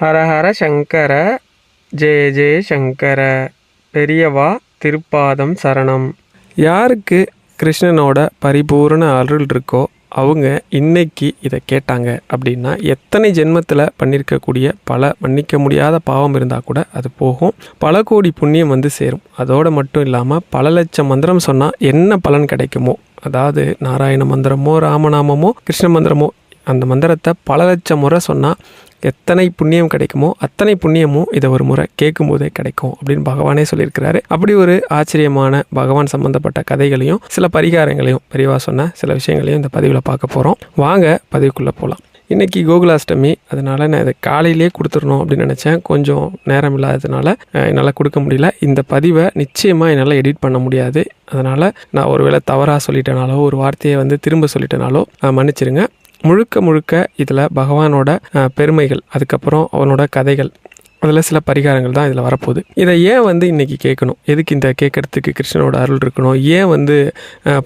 ஹரஹர சங்கர, ஜெய ஜெய சங்கர, பெரியவா திருப்பாதம் சரணம். யாருக்கு கிருஷ்ணனோட பரிபூரண அருள் இருக்கோ அவங்க இன்னைக்கு இதை கேட்டாங்க அப்படின்னா எத்தனை ஜென்மத்தில் பண்ணியிருக்கக்கூடிய பல மன்னிக்க முடியாத பாவம் இருந்தால் கூட அது போகும். பல கோடி புண்ணியம் வந்து சேரும். அதோடு மட்டும் இல்லாமல் பல லட்சம் மந்திரம் சொன்னால் என்ன பலன் கிடைக்குமோ, அதாவது நாராயண மந்திரமோ ராமநாமமோ கிருஷ்ண மந்திரமோ, அந்த மந்திரத்தை பல லட்சம் முறை சொன்னால் எத்தனை புண்ணியம் கிடைக்குமோ அத்தனை புண்ணியமும் இதை ஒரு முறை கேட்கும் போதே கிடைக்கும் அப்படின்னு பகவானே சொல்லியிருக்கிறாரு. அப்படி ஒரு ஆச்சரியமான பகவான் சம்பந்தப்பட்ட கதைகளையும் சில பரிகாரங்களையும் பெரியவா சொன்ன சில விஷயங்களையும் இந்த பதிவில் பார்க்க போகிறோம். வாங்க பதிவுக்குள்ளே போகலாம். இன்றைக்கி கோகுலாஷ்டமி, அதனால் நான் இதை காலையிலே கொடுத்துடணும் அப்படின்னு நினச்சேன். கொஞ்சம் நேரம் இல்லாததுனால என்னால் கொடுக்க முடியல. இந்த பதிவை நிச்சயமாக என்னால் எடிட் பண்ண முடியாது. அதனால் நான் ஒருவேளை தவறாக சொல்லிட்டனாலோ ஒரு வார்த்தையை வந்து திரும்ப சொல்லிட்டனாலோ மன்னிச்சிருங்க. முழுக்க இதில் பகவானோட பெருமைகள், அதுக்கப்புறம் அவனோட கதைகள், அதில் சில பரிகாரங்கள் தான் இதில் வரப்போகுது. இதை ஏன் வந்து இன்றைக்கி கேட்கணும், எதுக்கு இந்த கேட்குறதுக்கு கிருஷ்ணனோட அருள் இருக்கணும், ஏன் வந்து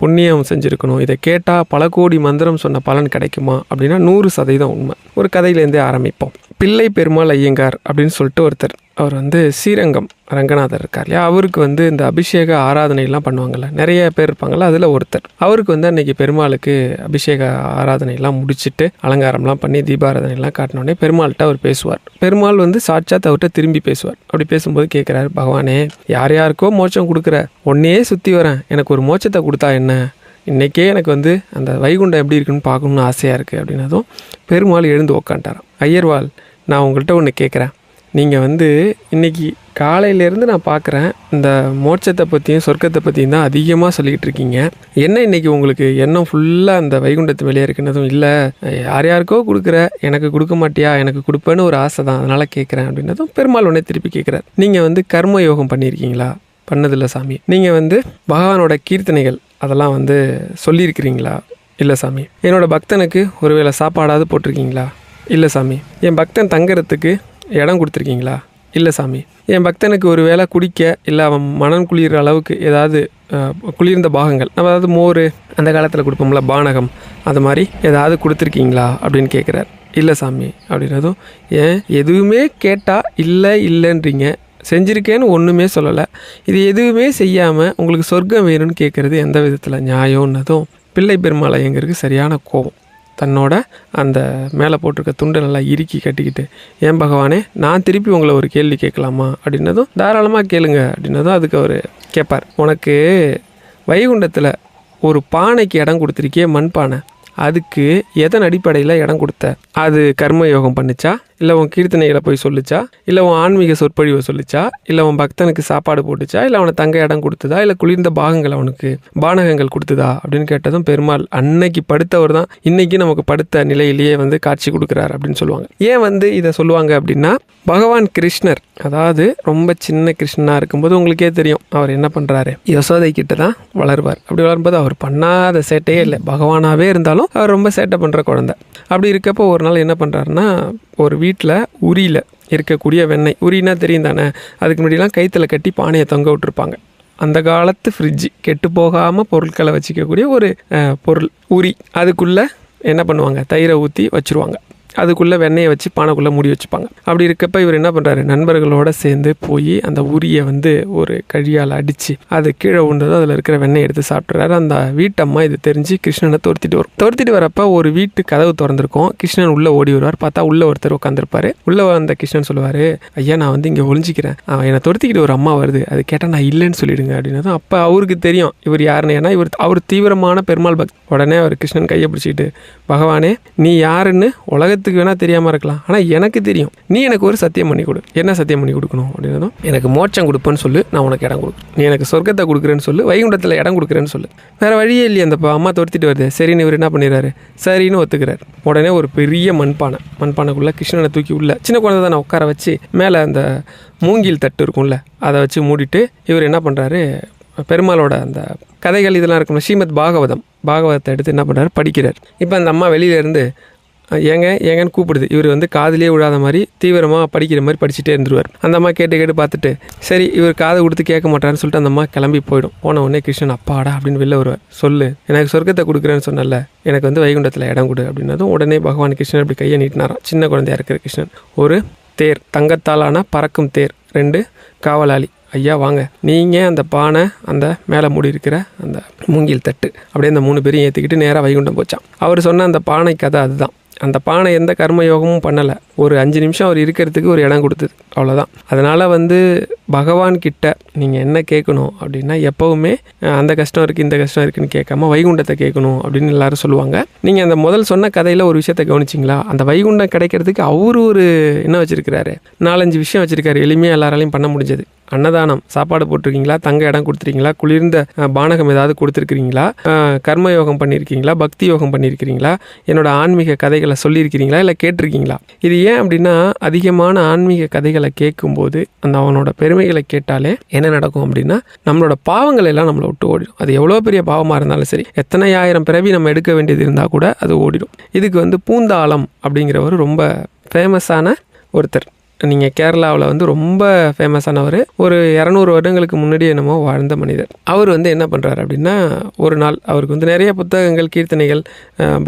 புண்ணியம் செஞ்சுருக்கணும், இதை கேட்டால் பல கோடி மந்திரம் சொன்ன பலன் கிடைக்குமா அப்படின்னா 100% உண்மை. ஒரு கதையிலேருந்தே ஆரம்பிப்போம். பிள்ளை பெருமாள் ஐயங்கார் அப்படின்னு சொல்லிட்டு ஒருத்தர், அவர் வந்து ஸ்ரீரங்கம் ரங்கநாதர் இருக்கார் இல்லையா, அவருக்கு வந்து இந்த அபிஷேக ஆராதனைலாம் பண்ணுவாங்கள்ல, நிறைய பேர் இருப்பாங்கள்ல, அதில் ஒருத்தர். அவருக்கு வந்து அன்றைக்கி பெருமாளுக்கு அபிஷேக ஆராதனைலாம் முடிச்சுட்டு அலங்காரம்லாம் பண்ணி தீபாராதனைலாம் காட்டினோடனே பெருமாள்கிட்ட அவர் பேசுவார். பெருமாள் வந்து சாட்சாத் அவர்கிட்ட திரும்பி பேசுவார். அப்படி பேசும்போது கேட்குறாரு, பகவானே யார் யாருக்கோ மோட்சம் கொடுக்குற, ஒன்னையே சுற்றி வரேன், எனக்கு ஒரு மோட்சத்தை கொடுத்தா என்ன, இன்றைக்கே எனக்கு வந்து அந்த வைகுண்டம் எப்படி இருக்குன்னு பார்க்கணுன்னு ஆசையாக இருக்குது அப்படின்னதும் பெருமாள் எழுந்து உக்காண்டாராம். ஐயர்வாள், நான் உங்கள்கிட்ட ஒன்று கேட்குறேன். நீங்கள் வந்து இன்றைக்கி காலையிலேருந்து நான் பார்க்குறேன், இந்த மோட்சத்தை பற்றியும் சொர்க்கத்தை பற்றியும் தான் அதிகமாக சொல்லிக்கிட்டு இருக்கீங்க. என்ன இன்றைக்கி உங்களுக்கு எண்ணம் ஃபுல்லாக அந்த வைகுண்டத்து வெளியே இருக்குன்னதும், இல்லை யார் யாருக்கோ கொடுக்குற, எனக்கு கொடுக்க மாட்டியா, எனக்கு கொடுப்பேன்னு ஒரு ஆசை தான், அதனால் கேட்குறேன் அப்படின்னதும் பெருமாள் உடனே திருப்பி கேட்குறாரு, நீங்கள் வந்து கர்ம யோகம் பண்ணியிருக்கீங்களா? பண்ணதில்லை சாமி. நீங்கள் வந்து பகவானோட கீர்த்தனைகள் அதெல்லாம் வந்து சொல்லியிருக்கிறீங்களா? இல்லை சாமி. என்னோடய பக்தனுக்கு ஒருவேளை சாப்பாடாவது போட்டிருக்கீங்களா? இல்லை சாமி. என் பக்தன் தங்குறதுக்கு இடம் கொடுத்துருக்கீங்களா? இல்லை சாமி. என் பக்தனுக்கு ஒரு வேளை குடிக்க, இல்லை அவன் மனம் குளிர்ற அளவுக்கு ஏதாவது குளிர்ந்த பாகங்கள், நம்ம அதாவது மோர் அந்த காலத்தில் கொடுப்போம்ல பானகம், அது மாதிரி ஏதாவது கொடுத்துருக்கீங்களா அப்படின்னு கேட்குறாரு. இல்லை சாமி அப்படின்னதும், ஏன் எதுவுமே கேட்டால் இல்லைன்றீங்க, செஞ்சுருக்கேன்னு ஒன்றுமே சொல்லலை, இது எதுவுமே செய்யாமல் உங்களுக்கு சொர்க்கம் வேணும்னு கேட்குறது எந்த விதத்தில் நியாயம்னதும் பிள்ளை பெருமாள் ஐயங்கருக்கு சரியான கோபம். தன்னோட அந்த மேலே போட்டிருக்க துண்டை நல்லா இறுக்கி கட்டிக்கிட்டு, ஏன் பகவானே நான் திருப்பி உங்களை ஒரு கேள்வி கேட்கலாமா அப்படின்னதும், தாராளமாக கேளுங்க அப்படின்னதும் அதுக்கு அவர் கேட்பார், உனக்கு வைகுண்டத்தில் ஒரு பானைக்கு இடம் கொடுத்துருக்கியே, மண்பானை, அதுக்கு எதன் அடிப்படையில் இடம் கொடுத்த? அது கர்ம யோகம் பண்ணிச்சா, இல்லை உன் கீர்த்தனைகளை போய் சொல்லிச்சா, இல்லை உன் ஆன்மீக சொற்பொழிவை சொல்லிச்சா, இல்லை உன் பக்தனுக்கு சாப்பாடு போட்டுச்சா, இல்லை அவனை தங்க இடம் கொடுத்ததா, இல்லை குளிர்ந்த பாகங்கள் அவனுக்கு பானகங்கள் கொடுத்ததா அப்படின்னு கேட்டதும் பெருமாள் அன்னைக்கு படுத்தவர் தான் இன்னைக்கு நமக்கு படுத்த நிலையிலேயே வந்து காட்சி கொடுக்குறாரு அப்படின்னு சொல்லுவாங்க. ஏன் வந்து இதை சொல்லுவாங்க அப்படின்னா, பகவான் கிருஷ்ணர், அதாவது ரொம்ப சின்ன கிருஷ்ணனாக இருக்கும்போது உங்களுக்கே தெரியும் அவர் என்ன பண்ணுறாரு, யசோதை கிட்ட தான் வளருவார். அப்படி வளரும்போது அவர் பண்ணாத சேட்டையே இல்லை. பகவானாகவே இருந்தாலும் அவர் ரொம்ப சேட்டை பண்ணுற குழந்தை. அப்படி இருக்கப்போ ஒரு நாள் என்ன பண்ணுறாருன்னா, ஒரு வீட்டில் உரியில் இருக்கக்கூடிய வெண்ணெய், உரினா தெரியும் தானே, அதுக்கு முன்னாடிலாம் கைத்தில் கட்டி பானையை தொங்க விட்டுருப்பாங்க. அந்த காலத்து ஃப்ரிட்ஜு, கெட்டு போகாமல் பொருட்களை வச்சுக்கக்கூடிய ஒரு பொருள் உரி. அதுக்குள்ளே என்ன பண்ணுவாங்க, தயிரை ஊற்றி வச்சுருவாங்க. அதுக்குள்ளே வெண்ணெயை வச்சு பானைக்குள்ளே மூடி வச்சுப்பாங்க. அப்படி இருக்கப்போ இவர் என்ன பண்ணுறாரு, நண்பர்களோடு சேர்ந்து போய் அந்த உரியை வந்து ஒரு கழியால் அடித்து அது கீழே விழுந்ததும் அதில் இருக்கிற வெண்ணெய் எடுத்து சாப்பிட்றாரு. அந்த வீட்டம்மா இது தெரிஞ்சு கிருஷ்ணனை துரத்திட்டு வரப்போ ஒரு வீட்டு கதவு திறந்திருக்கும். கிருஷ்ணன் உள்ளே ஓடி வருவார். பார்த்தா உள்ளே ஒருத்தர் உட்காந்துருப்பாரு. உள்ளே வந்த கிருஷ்ணன் சொல்லுவார், ஐயா நான் வந்து இங்கே ஒளிஞ்சிக்கிறேன், என்னை துரத்திக்கிட்டு ஒரு அம்மா வருது, அது கேட்டால் நான் இல்லைன்னு சொல்லிவிடுங்க அப்படின்னதும் அப்போ அவருக்கு தெரியும் இவர் யாருன்னு. ஏன்னா அவர் தீவிரமான பெருமாள் பக்தி. உடனே அவர் கிருஷ்ணன் கையை பிடிச்சிக்கிட்டு, பகவானே நீ யாருன்னு உலகத்துக்கு வேணால் தெரியாமல் இருக்கலாம், ஆனால் எனக்கு தெரியும், நீ எனக்கு ஒரு சத்தியம் பண்ணி கொடு. என்ன சத்தியம் பண்ணி கொடுக்கணும் அப்படின்னதும், எனக்கு மோட்சம் கொடுப்பேன்னு சொல்லு, நான் உனக்கு இடம் கொடுக்குறேன். நீ எனக்கு சொர்க்கத்தை கொடுக்குறேன்னு சொல்லு, வைகுண்டத்தில் இடம் கொடுக்குறேன்னு சொல்லு. வேறு வழியே இல்லையே, அந்த அம்மா துரத்திட்டு வருது. சரின்னு இவர் என்ன பண்ணிடுறாரு, சரின்னு ஒத்துக்கிறார். உடனே ஒரு பெரிய மண்பானைக்குள்ளே கிருஷ்ணனை தூக்கி உள்ள, சின்ன குழந்தை தான் உட்கார வச்சு, மேலே அந்த மூங்கில் தட்டு இருக்கும்ல அதை வச்சு மூடிட்டு இவர் என்ன பண்ணுறாரு, பெருமாளோட அந்த கதைகள் இதெல்லாம் இருக்கணும், ஸ்ரீமத் பாகவதத்தை எடுத்து என்ன பண்ணுறாரு, படிக்கிறார். இப்போ அந்த அம்மா வெளியிலேருந்து ஏங்கன்னு கூப்பிடுது. இவர் வந்து காதிலே விழாத மாதிரி தீவிரமாக படிக்கிற மாதிரி படிச்சுட்டே இருந்துருவார். அந்த அம்மா கேட்டு பார்த்துட்டு, சரி இவர் காதை கொடுத்து கேட்க மாட்டாருன்னு சொல்லிட்டு அந்த அம்மா கிளம்பி போயிடும். போன உடனே கிருஷ்ணன் அப்பாடா அப்படின்னு வெளில வருவார். சொல்லு, எனக்கு சொர்க்கத்தை கொடுக்குறேன்னு சொன்னல, எனக்கு வந்து வைகுண்டத்தில் இடம் கொடு அப்படின்னதும் உடனே பகவான் கிருஷ்ணன் அப்படி கையை நீட்டினாராம். சின்ன குழந்தையா இருக்கிற கிருஷ்ணன் ஒரு தேர், தங்கத்தாலான பறக்கும் தேர், 2 காவலாளி. ஐயா வாங்க, நீங்கள் அந்த பானை, அந்த மேலே மூடி இருக்கிற அந்த மூங்கில் தட்டு, அப்படியே அந்த 3 பேரையும் ஏற்றிக்கிட்டு நேராக வைகுண்டம் போச்சான். அவர் சொன்ன அந்த பானை கதை அதுதான். அந்த பானை எந்த கர்மயோகமும் பண்ணலை, ஒரு 5 நிமிஷம் அவர் இருக்கிறதுக்கு ஒரு இடம் கொடுத்தது, அவ்வளோதான். அதனால் பகவான்கிட்ட நீங்கள் என்ன கேட்கணும் அப்படின்னா, எப்போவுமே அந்த கஷ்டம் இருக்குது இந்த கஷ்டம் இருக்குதுன்னு கேட்காம வைகுண்டத்தை கேட்கணும் அப்படின்னு எல்லாரும் சொல்லுவாங்க. நீங்கள் அந்த முதல் சொன்ன கதையில் ஒரு விஷயத்தை கவனிச்சிங்களா? அந்த வைகுண்டம் கிடைக்கிறதுக்கு அவரு ஒரு என்ன வச்சுருக்கிறாரு, 4-5 விஷயம் வச்சுருக்காரு, எளிமையாக எல்லாராலையும் பண்ண முடிஞ்சது. அன்னதானம், சாப்பாடு போட்டிருக்கீங்களா, தங்க இடம் கொடுத்துருக்கீங்களா, குளிர்ந்த பானகம் ஏதாவது கொடுத்துருக்கிறீங்களா, கர்மயோகம் பண்ணியிருக்கீங்களா, பக்தி யோகம் பண்ணியிருக்கிறீங்களா, என்னோட ஆன்மீக கதைகளை சொல்லியிருக்கிறீங்களா, இல்லை கேட்டிருக்கீங்களா? இது ஏன் அப்படின்னா, அதிகமான ஆன்மீக கதைகளை கேட்கும்போது அந்த அவனோட பெருமைகளை கேட்டாலே என்ன நடக்கும் அப்படின்னா, நம்மளோட பாவங்கள் எல்லாம் நம்மளை விட்டு ஓடிடும். அது எவ்வளோ பெரிய பாவமாக இருந்தாலும் சரி, எத்தனை ஆயிரம் பிறவி நம்ம எடுக்க வேண்டியது இருந்தால் கூட அது ஓடிடும். இதுக்கு பூந்தாளம் அப்படிங்கிறவர் ரொம்ப ஃபேமஸான ஒருத்தர். நீங்கள் கேரளாவில் ரொம்ப ஃபேமஸானவர். ஒரு 200 வருடங்களுக்கு முன்னாடி என்னமோ வாழ்ந்த மனிதர். அவர் என்ன பண்ணுறாரு அப்படின்னா, ஒரு நாள் அவருக்கு நிறைய புத்தகங்கள், கீர்த்தனைகள்,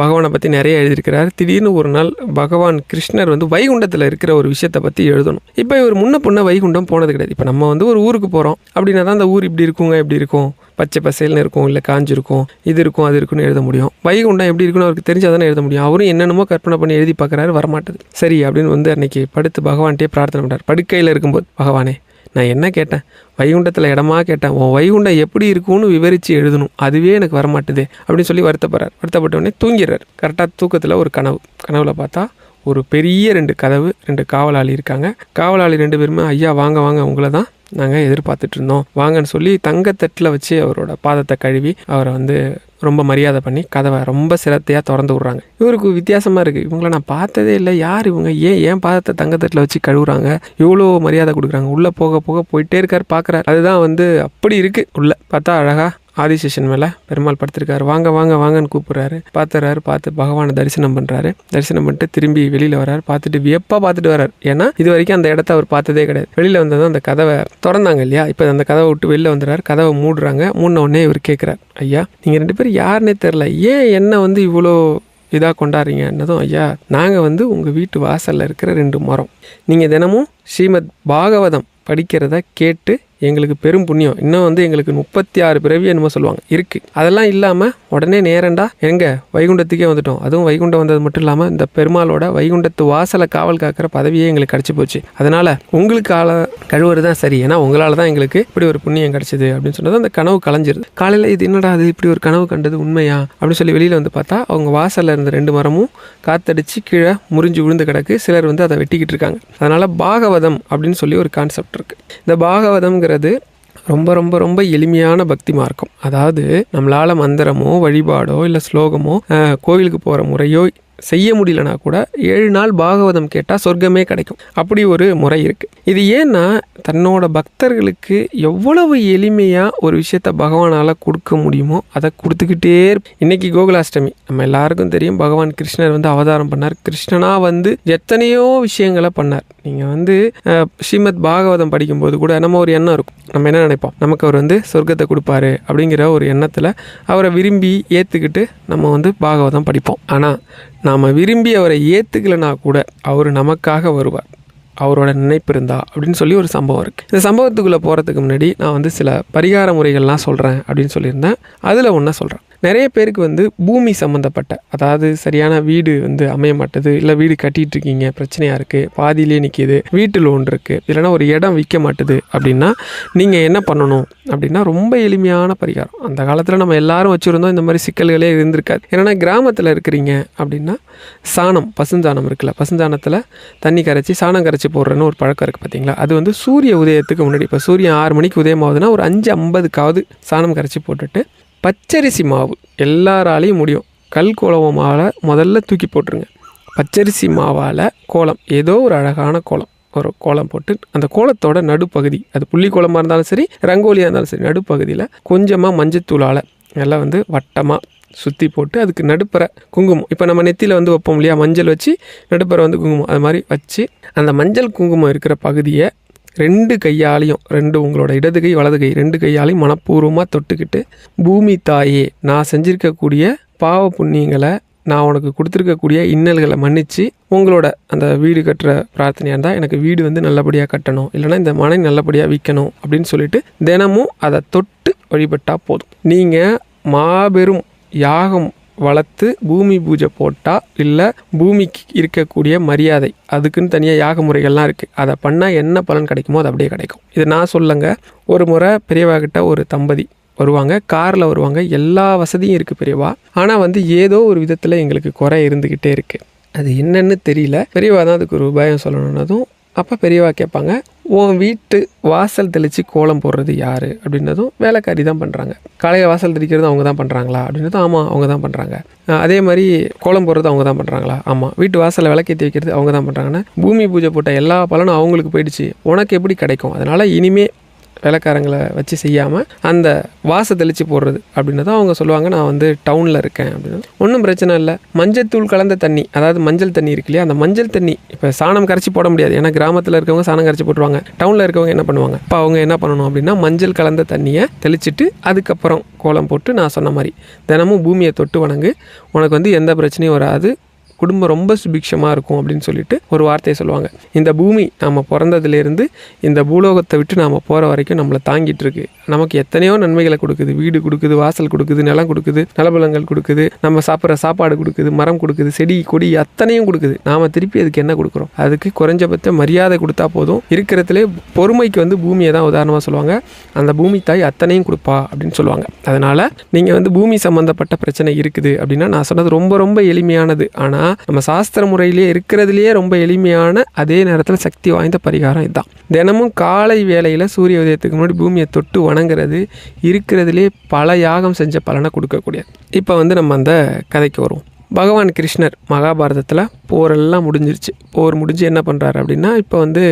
பகவானை பற்றி நிறைய எழுதியிருக்கிறார். திடீர்னு ஒரு நாள் பகவான் கிருஷ்ணர் வைகுண்டத்தில் இருக்கிற ஒரு விஷயத்தை பற்றி எழுதணும். இப்போ இவர் முன்ன வைகுண்டம் போனது கிடையாது. இப்போ நம்ம ஒரு ஊருக்கு போகிறோம் அப்படின்னா தான் அந்த ஊர் இப்படி இருக்குங்க, இப்படி இருக்கும், பச்சை பசேல்னு இருக்கும், இல்லை காஞ்சிருக்கும், இது இருக்கும் அது இருக்குன்னு எழுத முடியும். வைகுண்டம் எப்படி இருக்குன்னு அவருக்கு தெரிஞ்சாதானே எழுத முடியும். அவரும் என்னென்னமோ கற்பனை பண்ணி எழுதி பார்க்குறாரு, வரமாட்டுது. சரி அப்படின்னு அன்னைக்கு படுத்து பகவான்கிட்டே பிரார்த்தனை பண்ணுறார். படுக்கையில் இருக்கும்போது, பகவானே நான் என்ன கேட்டேன், வைகுண்டத்தில் இடமா கேட்டேன், உன் வைகுண்டம் எப்படி இருக்கும்னு விவரித்து எழுதணும், அதுவே எனக்கு வரமாட்டுது அப்படின்னு சொல்லி வருத்தப்படுறார். வருத்தப்பட்டவொடனே தூங்கிடுறார். கரெக்டாக தூக்கத்தில் ஒரு கனவுல பார்த்தா ஒரு பெரிய 2 கதவு, 2 காவலாளி இருக்காங்க. காவலாளி 2 பேருமே, ஐயா வாங்க வாங்க, உங்களை தான் நாங்கள் எதிர்பார்த்துட்டு இருந்தோம், வாங்கன்னு சொல்லி தங்கத்தட்டில் வச்சு அவரோட பாதத்தை கழுவி அவரை ரொம்ப மரியாதை பண்ணி கதவை ரொம்ப சிரத்தையாக திறந்து விட்றாங்க. இவருக்கு வித்தியாசமாக இருக்குது, இவங்கள நான் பார்த்ததே இல்லை, யார் இவங்க, ஏன் பாதத்தை தங்கத்தட்டில் வச்சு கழுவுறாங்க, இவ்வளோ மரியாதை கொடுக்குறாங்க. உள்ளே போக போக போயிட்டே இருக்கார், பார்க்குறாரு. அதுதான் அப்படி இருக்குது. உள்ளே பார்த்தா அழகாக ஆதிசேஷன் மேலே பெருமாள் படுத்திருக்காரு. வாங்க வாங்க வாங்கன்னு கூப்பிட்றாரு. பார்த்து பகவானை தரிசனம் பண்ணுறாரு. தரிசனம் பண்ணிட்டு திரும்பி வெளியில் வர்றாரு. பார்த்துட்டு வியப்பாக பார்த்துட்டு வர்றாரு. ஏன்னா இது வரைக்கும் அந்த இடத்த அவர் பார்த்ததே கிடையாது. வெளியில் வந்ததும் அந்த கதவை திறந்தாங்க இல்லையா, இப்போ அந்த கதவை விட்டு வெளியில் வந்துடுறாரு. கதவை மூடுறாங்க. மூடின உடனே இவர் கேட்குறாரு, ஐயா நீங்கள் 2 பேரும் யாருன்னே தெரில, ஏன் என்ன இவ்வளோ இதாக கொண்டாடுறீங்கன்னதும், ஐயா நாங்கள் உங்கள் வீட்டு வாசலில் இருக்கிற 2 மரம், நீங்கள் தினமும் ஸ்ரீமத் பாகவதம் படிக்கிறத கேட்டு எங்களுக்கு பெரும் புண்ணியம், இன்னும் எங்களுக்கு 36 பிறவி என்னமோ சொல்லுவாங்க இருக்குது, அதெல்லாம் இல்லாமல் உடனே நேரண்டா வைகுண்டத்துக்கே வந்துட்டோம். அதுவும் வைகுண்டம் வந்தது மட்டும் இல்லாமல் இந்த பெருமாளோட வைகுண்டத்து வாசலை காவல் காக்கிற பதவியே எங்களுக்கு கிடச்சி போச்சு. அதனால் உங்களுக்கு கழுவுறது தான் சரி, ஏன்னா உங்களால் தான் எங்களுக்கு இப்படி ஒரு புண்ணியம் கிடச்சிது அப்படின்னு சொன்னது அந்த கனவு கலைஞ்சிருது. காலையில் இது என்னடா அது இப்படி ஒரு கனவு கண்டது உண்மையா அப்படின்னு சொல்லி வெளியில் பார்த்தா அவங்க வாசலில் இருந்த 2 மரமும் காத்தடிச்சு கீழே முறிஞ்சு விழுந்து கிடக்கு. சிலர் அதை வெட்டிக்கிட்டு இருக்காங்க. அதனால் பாகவதம் அப்படின்னு சொல்லி ஒரு கான்செப்ட் இருக்குது. இந்த பாகவதம் ரொம்ப ரொம்ப ரொம்ப எளிமையான பக்தி மார்க்கம். அதாவது நம்மளால் மந்திரமோ வழிபாடோ இல்லை ஸ்லோகமோ கோவிலுக்கு போகிற முறையோ செய்ய முடியலனா கூட 7 நாள் பாகவதம் கேட்டால் சொர்க்கமே கிடைக்கும். அப்படி ஒரு முறை இருக்குது. இது ஏன்னா தன்னோட பக்தர்களுக்கு எவ்வளவு எளிமையாக ஒரு விஷயத்த பகவானால் கொடுக்க முடியுமோ அதை கொடுத்துக்கிட்டே இன்னைக்கு கோகுலாஷ்டமி நம்ம எல்லாருக்கும் தெரியும். பகவான் கிருஷ்ணர் அவதாரம் பண்ணார். கிருஷ்ணனாக எத்தனையோ விஷயங்களை பண்ணார். நீங்கள் ஸ்ரீமத் பாகவதம் படிக்கும்போது கூட நம்ம ஒரு எண்ணம் இருக்கும். நம்ம என்ன நினைப்போம், நமக்கு அவர் சொர்க்கத்தை கொடுப்பாரு அப்படிங்கிற ஒரு எண்ணத்தில் அவரை விரும்பி ஏற்றுக்கிட்டு நம்ம பாகவதம் படிப்போம். ஆனால் நாம் விரும்பி அவரை ஏற்றுக்கலைனா கூட அவர் நமக்காக வருவார், அவரோட நினைப்பு இருந்தா அப்படின்னு சொல்லி ஒரு சம்பவம் இருக்குது. இந்த சம்பவத்துக்குள்ளே போகிறதுக்கு முன்னாடி நான் சில பரிகார முறைகள்லாம் சொல்கிறேன் அப்படின்னு சொல்லியிருந்தேன். அதில் ஒன்றா சொல்கிறேன். நிறைய பேருக்கு பூமி சம்மந்தப்பட்ட, அதாவது சரியான வீடு அமைய மாட்டுது, இல்லை வீடு கட்டிகிட்டு இருக்கீங்க பிரச்சனையாக இருக்குது, பாதியிலே நிற்கிது, வீட்டு லோன் இருக்குது, இல்லைனா ஒரு இடம் விற்க மாட்டுது அப்படின்னா நீங்கள் என்ன பண்ணணும் அப்படின்னா ரொம்ப எளிமையான பரிகாரம். அந்த காலத்தில் நம்ம எல்லாரும் வச்சுருந்தோம், இந்த மாதிரி சிக்கல்களே இருந்திருக்காது. ஏன்னா கிராமத்தில் இருக்கிறீங்க அப்படின்னா சாணம், பசுஞ்சாணம் இருக்குல்ல, பசுஞ்சாணத்தில் தண்ணி கரைச்சி சாணம் கரைச்சி போடுறேன்னு ஒரு பழக்கம் இருக்குது பார்த்தீங்களா. அது சூரிய உதயத்துக்கு முன்னாடி, இப்போ சூரியன் 6 மணிக்கு உதயமாகுதுன்னா ஒரு 5:50க்காவது சாணம் கரைச்சி போட்டுட்டு பச்சரிசி மாவு எல்லாராலையும் முடியும், கல் கோலமால் முதல்ல தூக்கி போட்டுருங்க. பச்சரிசி மாவால் கோலம், ஏதோ ஒரு அழகான கோலம், ஒரு கோலம் போட்டு அந்த கோலத்தோட நடுப்பகுதி, அது புள்ளி கோலமாக இருந்தாலும் சரி ரங்கோலியாக இருந்தாலும் சரி, நடுப்பகுதியில் கொஞ்சமாக மஞ்சத்தூளால் நல்லா வட்டமாக சுற்றி போட்டு அதுக்கு நடுப்புற குங்குமம், இப்போ நம்ம நெத்தியில் வைப்போம் இல்லையா, மஞ்சள் வச்சு நடுப்புற குங்குமம், அது மாதிரி வச்சு அந்த மஞ்சள் குங்குமம் இருக்கிற பகுதியை 2 கையாலையும், உங்களோட இடது கை வலது கை 2 கையாலையும் மனப்பூர்வமாக தொட்டுக்கிட்டு, பூமி தாயே நான் செஞ்சுருக்கக்கூடிய பாவ புண்ணியங்களை நான் உனக்கு கொடுத்துருக்கக்கூடிய இன்னல்களை மன்னித்து உங்களோட அந்த வீடு கட்டுற பிரார்த்தனையாக இருந்தால் எனக்கு வீடு வந்து நல்லபடியாக கட்டணும், இல்லைனா இந்த மனை நல்லபடியாக விற்கணும் அப்படின்னு சொல்லிட்டு தினமும் அதை தொட்டு வழிபட்டால் போதும். நீங்கள் மாபெரும் யாகம் வளர்த்து பூமி பூஜை போட்டால், இல்லை பூமிக்கு இருக்கக்கூடிய மரியாதை அதுக்குன்னு தனியாக யாக முறைகள்லாம் இருக்குது, அதை பண்ணால் என்ன பலன் கிடைக்குமோ அது அப்படியே கிடைக்கும். இது நான் சொல்லுங்க. ஒரு முறை பெரியவாகிட்ட ஒரு தம்பதி வருவாங்க, காரில் வருவாங்க, எல்லா வசதியும் இருக்குது பெரியவா. ஆனால் வந்து ஏதோ ஒரு விதத்தில் எங்களுக்கு குறை இருந்துக்கிட்டே இருக்குது, அது என்னன்னு தெரியல. பெரியவா தான் அதுக்கு ஒரு உபாயம் சொல்லணுன்னதும் அப்போ பெரியவா கேட்பாங்க, உன் வீட்டு வாசல் தெளித்து கோலம் போடுறது யார் அப்படின்னதும் வேலைக்காரி தான் பண்ணுறாங்க. காலையில் வாசல் தெளிக்கிறது அவங்க தான் பண்ணுறாங்களா அப்படின்னதும் ஆமாம் அவங்க தான் பண்ணுறாங்க. அதே மாதிரி கோலம் போடுறது அவங்க தான் பண்ணுறாங்களா, ஆமாம். வீட்டு வாசலில் விளக்கேற்றி வைக்கிறது அவங்க தான் பண்ணுறாங்கன்னா, பூமி பூஜை போட்ட எல்லா பலனும் அவங்களுக்கு போயிடுச்சு, உனக்கு எப்படி கிடைக்கும்? அதனால் இனிமேல் வேலைக்காரங்களை வச்சு செய்யாமல் அந்த வாசை தெளித்து போடுறது அப்படின்னதும் அவங்க சொல்லுவாங்க, நான் வந்து டவுனில் இருக்கேன் அப்படின்னு. ஒன்றும் பிரச்சனை இல்லை, மஞ்சள் தூள் கலந்த தண்ணி, அதாவது மஞ்சள் தண்ணி இருக்கு இல்லையா, அந்த மஞ்சள் தண்ணி இப்போ சாணம் கரைச்சி போட முடியாது, ஏன்னா கிராமத்தில் இருக்கவங்க சாணம் கரைச்சி போட்டுருவாங்க. டவுனில் இருக்கவங்க என்ன பண்ணுவாங்க, இப்போ அவங்க என்ன பண்ணணும் அப்படின்னா மஞ்சள் கலந்த தண்ணியை தெளிச்சுட்டு அதுக்கப்புறம் கோலம் போட்டு நான் சொன்ன மாதிரி தினமும் பூமியை தொட்டு வணங்கு, உனக்கு வந்து எந்த பிரச்சனையும் வராது, குடும்பம் ரொம்ப சுபிக்ஷமாக இருக்கும் அப்படின்னு சொல்லிட்டு ஒரு வார்த்தையை சொல்லுவாங்க. இந்த பூமி நம்ம பிறந்ததுலேருந்து இந்த பூலோகத்தை விட்டு நாம் போகிற வரைக்கும் நம்மளை தாங்கிட்டு இருக்கு, நமக்கு எத்தனையோ நன்மைகளை கொடுக்குது, வீடு கொடுக்குது, வாசல் கொடுக்குது, நிலம் கொடுக்குது, நலபலங்கள் கொடுக்குது, நம்ம சாப்பிட்ற சாப்பாடு கொடுக்குது, மரம் கொடுக்குது, செடி கொடி அத்தனையும் கொடுக்குது. நாம் திருப்பி அதுக்கு என்ன கொடுக்குறோம்? அதுக்கு குறைஞ்சபட்ச மரியாதை கொடுத்தா போதும். இருக்கிறதுலே பொறுமைக்கு வந்து பூமியை தான் உதாரணமாக சொல்லுவாங்க. அந்த பூமி தாய் அத்தனையும் கொடுப்பா அப்படின்னு சொல்லுவாங்க. அதனால் நீங்கள் வந்து பூமி சம்மந்தப்பட்ட பிரச்சனை இருக்குது அப்படின்னா நான் சொன்னது ரொம்ப ரொம்ப எளிமையானது, ஆனால் நம்ம சாஸ்திர முறையிலேயே இருக்கிறதுலேயே ரொம்ப எளிமையான அதே நேரத்தில் சக்தி வாய்ந்த பரிகாரம் இதுதான். தினமும் காலை வேளையில் சூரிய உதயத்துக்கு முன்னாடி பூமியை தொட்டு வணங்குறது இருக்கிறதுலே பல யாகம் செஞ்ச பலனை கொடுக்கக்கூடியது. இப்போ வந்து நம்ம அந்த கதைக்கு வருவோம். பகவான் கிருஷ்ணர் மகாபாரதத்தில் போரெல்லாம் முடிஞ்சிருச்சு. போர் முடிஞ்சு என்ன பண்ணுறாரு அப்படின்னா, இப்போ வந்து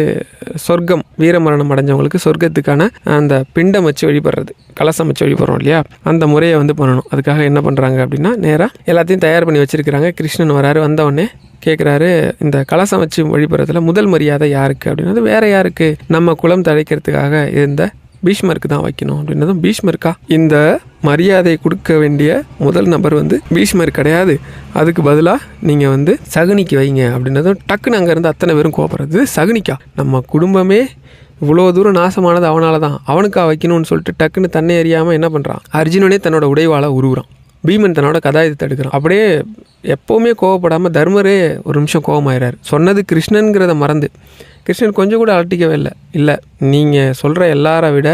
சொர்க்கம் வீரமரணம் அடைஞ்சவங்களுக்கு சொர்க்கத்துக்கான அந்த பிண்டம் வச்சு வழிபடுறது, கலசம் வச்சு வழிபடுறோம் இல்லையா, அந்த முறையை வந்து பண்ணணும். அதுக்காக என்ன பண்ணுறாங்க அப்படின்னா, நேராக எல்லாத்தையும் தயார் பண்ணி வச்சுருக்கிறாங்க. கிருஷ்ணன் வராரு, வந்தவொடனே கேட்குறாரு, இந்த கலசம் வச்சு வழிபடுறதுல முதல் மரியாதை யாருக்கு அப்படின்னது, வேறு யாருக்கு, நம்ம குலம் தழைக்கிறதுக்காக இருந்த பீஷ்மருக்கு தான் வைக்கணும் அப்படின்னதும், பீஷ்மருக்கா? இந்த மரியாதை கொடுக்க வேண்டிய முதல் நபர் வந்து பீஷ்மர் கிடையாது, அதுக்கு பதிலாக நீங்கள் வந்து சகுனிக்கு வைங்க அப்படின்னதும் டக்குன்னு அங்கேருந்து அத்தனை பேரும் கோபப்படுறது, சகுனிக்கா? நம்ம குடும்பமே இவ்வளோ தூரம் நாசமானது அவனால தான், அவனுக்கா வைக்கணும்னு சொல்லிட்டு டக்குன்னு தன்னை அறியாமல் என்ன பண்ணுறான், அர்ஜுனனே தன்னோட உடைவாளை உருவுறான். பீமன் தன்னோட கதாயுதத்தை எடுக்கிறான். அப்படியே எப்போவுமே கோவப்படாமல் தர்மரே ஒரு நிமிஷம் கோபமாயிறாரு. சொன்னது கிருஷ்ணனுங்கிறத மறந்து. கிருஷ்ணன் கொஞ்சம் கூட அலட்டிக்கவே இல்லை, நீங்கள் சொல்கிற எல்லாரை விட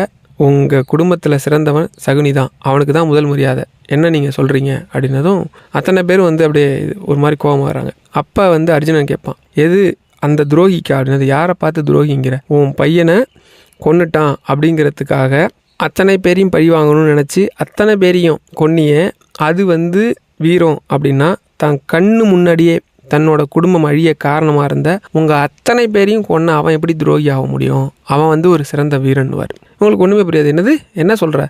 உங்கள் குடும்பத்தில் சிறந்தவன் சகுனி தான், அவனுக்கு தான் முதல் மரியாதை, என்ன நீங்கள் சொல்கிறீங்க அப்படின்னதும் அத்தனை பேரும் வந்து அப்படியே ஒரு மாதிரி கோபமாகறாங்க. அப்போ வந்து அர்ஜுனன் கேட்பான், எது அந்த துரோகிக்கா அப்படின்னது, யாரை பார்த்து துரோகிங்கிற, உன் பையனை கொன்னுட்டான் அப்படிங்கிறதுக்காக அத்தனை பேரையும் பழி வாங்கணும்னு நினச்சி அத்தனை பேரையும் கொன்னியே, அது வந்து வீரம் அப்படின்னா தான் கண்ணு முன்னாடியே தன்னோட குடும்பம் அழிய காரணமாக இருந்த உங்கள் அத்தனை பேரையும் கொன்ன அவன் எப்படி துரோகி ஆக முடியும், அவன் வந்து ஒரு சிறந்த வீரன்னுவார். உங்களுக்கு ஒன்றுமே புரியாது, என்னது என்ன சொல்கிற,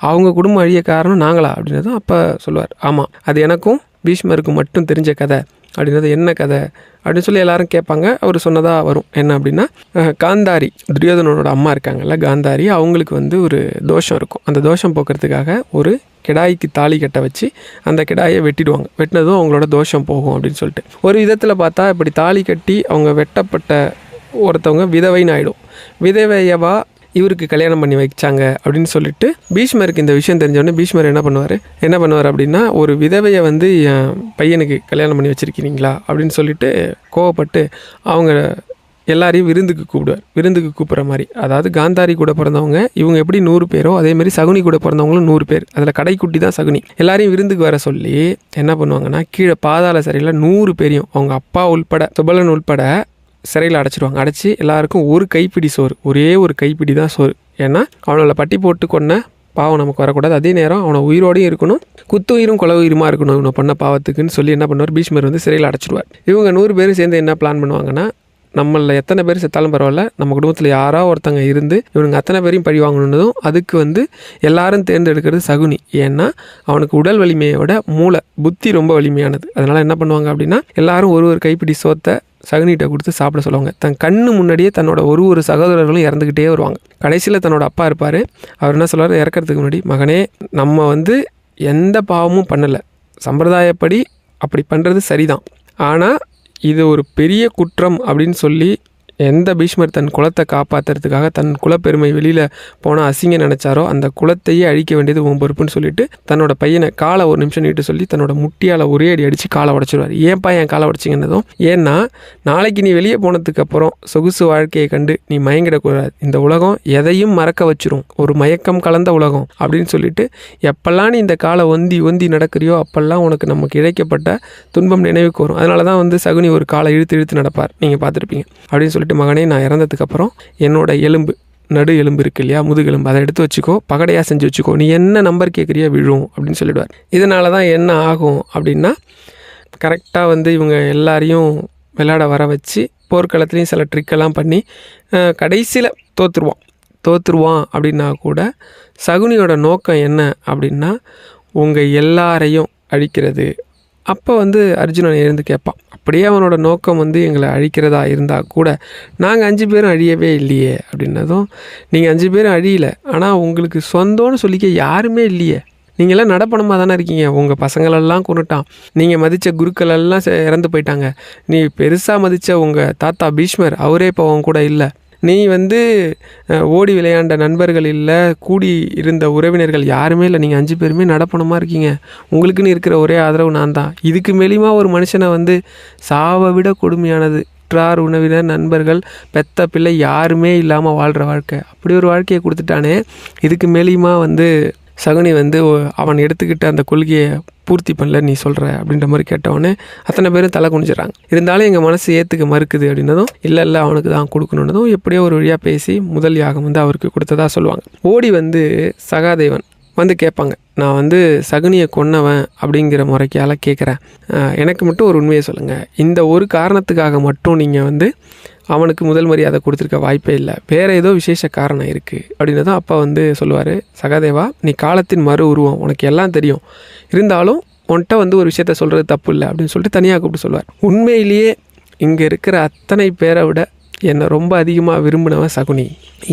அவங்க குடும்பம் அழிய காரணம் நாங்களா அப்படின்னதும் அப்போ சொல்லுவார், ஆமாம் அது எனக்கும் பீஷ்மருக்கு மட்டும் தெரிஞ்ச கதை அப்படின்னது, என்ன கதை அப்படின்னு சொல்லி எல்லாரும் கேட்பாங்க. அவர் சொன்னதாக வரும். என்ன அப்படின்னா, காந்தாரி துரியோதனோட அம்மா இருக்காங்கல்ல காந்தாரி, அவங்களுக்கு வந்து ஒரு தோஷம் இருக்கும். அந்த தோஷம் போக்குறதுக்காக ஒரு கிடாய்க்கு தாலி கட்ட வச்சு அந்த கிடாயை வெட்டிடுவாங்க. வெட்டினதும் அவங்களோட தோஷம் போகும் அப்படின்னு சொல்லிட்டு ஒரு விதத்தில் பார்த்தா, இப்படி தாலி கட்டி அவங்க வெட்டப்பட்ட ஒருத்தவங்க விதவைன்னு ஆகிடும். விதவையவா இவருக்கு கல்யாணம் பண்ணி வச்சாங்க அப்படின்னு சொல்லிட்டு பீஷ்மருக்கு இந்த விஷயம் தெரிஞ்சோடனே பீஷ்மர் என்ன பண்ணுவார் அப்படின்னா, ஒரு விதவையை வந்து என் பையனுக்கு கல்யாணம் பண்ணி வச்சுருக்கிறீங்களா அப்படின்னு சொல்லிட்டு கோவப்பட்டு அவங்க எல்லாரையும் விருந்துக்கு கூப்பிடுவார். விருந்துக்கு கூப்பிட்ற மாதிரி, அதாவது காந்தாரி கூட பிறந்தவங்க இவங்க எப்படி 100 பேரோ அதேமாதிரி சகுனி கூட பிறந்தவங்களும் 100 பேர், அதில் கடைக்குட்டி தான் சகுனி. எல்லாரையும் விருந்துக்கு வர சொல்லி என்ன பண்ணுவாங்கன்னா, கீழே பாதாள சிறையில் 100 பேரையும் அவங்க அப்பா உள்பட சுபலன் உள்பட சிறையில் அடைச்சிடுவாங்க. அடைச்சி எல்லாருக்கும் ஒரு கைப்பிடி சோறு, ஒரே ஒரு கைப்பிடி தான் சோறு. ஏன்னா அவனோட பட்டி போட்டு கொன்ன பாவம் நமக்கு வரக்கூடாது, அதே நேரம் அவனை உயிரோடையும் இருக்கணும், குத்துயிரும் கொலை உயிருமா இருக்கணும் இவனை பண்ண பாவத்துக்குன்னு சொல்லி என்ன பண்ணுவார், பீஷ்மர் வந்து சிறையில் அடைச்சிடுவார். இவங்க 100 பேரும் சேர்ந்து என்ன பிளான் பண்ணுவாங்கன்னா, நம்மளில் எத்தனை பேர் செத்தாலும் பரவாயில்ல, நம்ம குடும்பத்தில் யாராவது ஒருத்தங்க இருந்து இவனுங்க அத்தனை பேரையும் பழி வாங்கணுன்னதும் அதுக்கு வந்து எல்லாரும் தேர்ந்தெடுக்கிறது சகுனி. ஏன்னா அவனுக்கு உடல் வலிமையோட மூளை புத்தி ரொம்ப வலிமையானது. அதனால் என்ன பண்ணுவாங்க அப்படின்னா, எல்லாரும் ஒரு கைப்பிடி சோத்தை சகுனிகிட்ட கொடுத்து சாப்பிட சொல்லுவாங்க. தன் கண்ணு முன்னாடியே தன்னோட ஒரு சகோதரர்களும் இறந்துக்கிட்டே வருவாங்க. கடைசியில் தன்னோட அப்பா இருப்பார், அவர் என்ன சொல்வார், இறக்கிறதுக்கு முன்னாடி, மகனே நம்ம வந்து எந்த பாவமும் பண்ணலை, சம்பிரதாயப்படி அப்படி பண்ணுறது சரிதான். ஆனால் இது ஒரு பெரிய குற்றம் அப்படின்னு சொல்லி எந்த பீஷ்மர் தன் குலத்தை காப்பாற்றுறதுக்காக தன் குலப்பெருமை வெளியில் போனால் அசிங்க நினச்சாரோ அந்த குலத்தையே அழிக்க வேண்டியது உன் பொறுப்புன்னு சொல்லிட்டு தன்னோட பையனை காலை ஒரு நிமிஷம் நீட்டு சொல்லி தன்னோட முட்டியால் ஒரே அடி அடித்து காலை உடச்சிடுவார். ஏன்ப்பா என் காலை உடச்சிங்கன்னதும், ஏன்னா நாளைக்கு நீ வெளியே போனதுக்கப்புறம் சொகுசு வாழ்க்கையை கண்டு நீ மயங்கிடக்கூடாது, இந்த உலகம் எதையும் மறக்க வச்சிரும், ஒரு மயக்கம் கலந்த உலகம் அப்படின்னு சொல்லிட்டு எப்பெல்லாம் நீ இந்த காலை ஒந்தி ஒந்தி நடக்கிறியோ அப்பெல்லாம் உனக்கு நமக்கு இழைக்கப்பட்ட துன்பம் நினைவுக்கு வரும். அதனால தான் வந்து சகுனி ஒரு காலை இழுத்து இழுத்து நடப்பார், நீங்கள் பார்த்துருப்பீங்க. அப்படின்னு சொல்லிட்டு, மகனே நான் இறந்ததுக்கப்புறம் என்னோட எலும்பு, நடு எலும்பு இருக்கு இல்லையா, முதுகெலும்பு, அதை எடுத்து வச்சுக்கோ, பகடையாக செஞ்சு வச்சுக்கோ, நீ என்ன நம்பர் கேட்குறியா விழும் அப்படின்னு சொல்லிடுவார். இதனால தான் என்ன ஆகும் அப்படின்னா, கரெக்டாக வந்து இவங்க எல்லாரையும் விளையாட வர வச்சு போர்க்களத்துலேயும் சில ட்ரிக்கெல்லாம் பண்ணி கடைசியில் தோற்றுருவான் அப்படின்னா கூட சகுனியோட நோக்கம் என்ன அப்படின்னா உங்கள் எல்லாரையும் அழிக்கிறது. அப்போ வந்து அர்ஜுனன் எழுந்து கேட்பான், அப்படியே அவனோட நோக்கம் வந்து எங்களை அழிக்கிறதா இருந்தால் கூட நாங்கள் 5 பேரும் அழியவே இல்லையே அப்படின்னதும், நீங்கள் 5 பேரும் அழியலை, ஆனால் உங்களுக்கு சொந்தம்னு சொல்லிக்க யாருமே இல்லையே, நீங்களாம் நடப்பணமாக தானே இருக்கீங்க, உங்கள் பசங்களெல்லாம் கொண்டுட்டான், நீங்கள் மதித்த குருக்கள் எல்லாம் இறந்து போயிட்டாங்க, நீ பெருசாக மதித்த உங்கள் தாத்தா பீஷ்மர் அவரே இப்போ அவன் கூட இல்லை, நீ வந்து ஓடி விளையாண்ட நண்பர்கள் இல்லை, கூடி இருந்த உறவினர்கள் யாருமே இல்லை, நீங்கள் 5 பேருமே நடப்பணமாக இருக்கீங்க, உங்களுக்குன்னு இருக்கிற ஒரே ஆதரவு நான் தான். இதுக்கு மேலேயுமா ஒரு மனுஷனை வந்து சாவை விட கொடுமையானது, உற்றார் உணவினர் நண்பர்கள் பெத்த பிள்ளை யாருமே இல்லாமல் வாழ்கிற வாழ்க்கை, அப்படி ஒரு வாழ்க்கையை கொடுத்துட்டானே, இதுக்கு மேலேயுமா வந்து சகுனி வந்து அவன் எடுத்துக்கிட்ட அந்த கொள்கையை பூர்த்தி பண்ணல நீ சொல்கிற அப்படின்ற மாதிரி கேட்டவொடனே அத்தனை பேரும் தலை குனிஞ்சிடறாங்க. இருந்தாலும் எங்கள் மனசு ஏற்றுக்க மறுக்குது அப்படின்னதும், இல்லை அவனுக்கு தான் கொடுக்கணுன்னதும் எப்படியோ ஒரு வழியாக பேசி முதல் யாகம் வந்து அவருக்கு கொடுத்ததா சொல்லுவாங்க. ஓடி வந்து சகாதேவன் வந்து கேட்பாங்க, நான் வந்து சகுனியை கொன்னவன் அப்படிங்கிற முறைக்கால கேட்குறேன், எனக்கு மட்டும் ஒரு உண்மையை சொல்லுங்கள், இந்த ஒரு காரணத்துக்காக மட்டும் நீங்கள் வந்து அவனுக்கு முதல் மரியாதை கொடுத்துருக்க வாய்ப்பே இல்லை, வேறு ஏதோ விசேஷ காரணம் இருக்குது அப்படின்னதும் அப்பா வந்து சொல்லுவார், சகாதேவா நீ காலத்தின் மறு உருவம், உனக்கு எல்லாம் தெரியும், இருந்தாலும் உன்கிட்ட வந்து ஒரு விஷயத்த சொல்கிறது தப்பு இல்லை அப்படின்னு சொல்லிட்டு தனியாக கூப்பிட்டு சொல்லுவார். உண்மையிலேயே இங்கே இருக்கிற அத்தனை பேரை விட என்னை ரொம்ப அதிகமாக விரும்பினவன் சகுனி.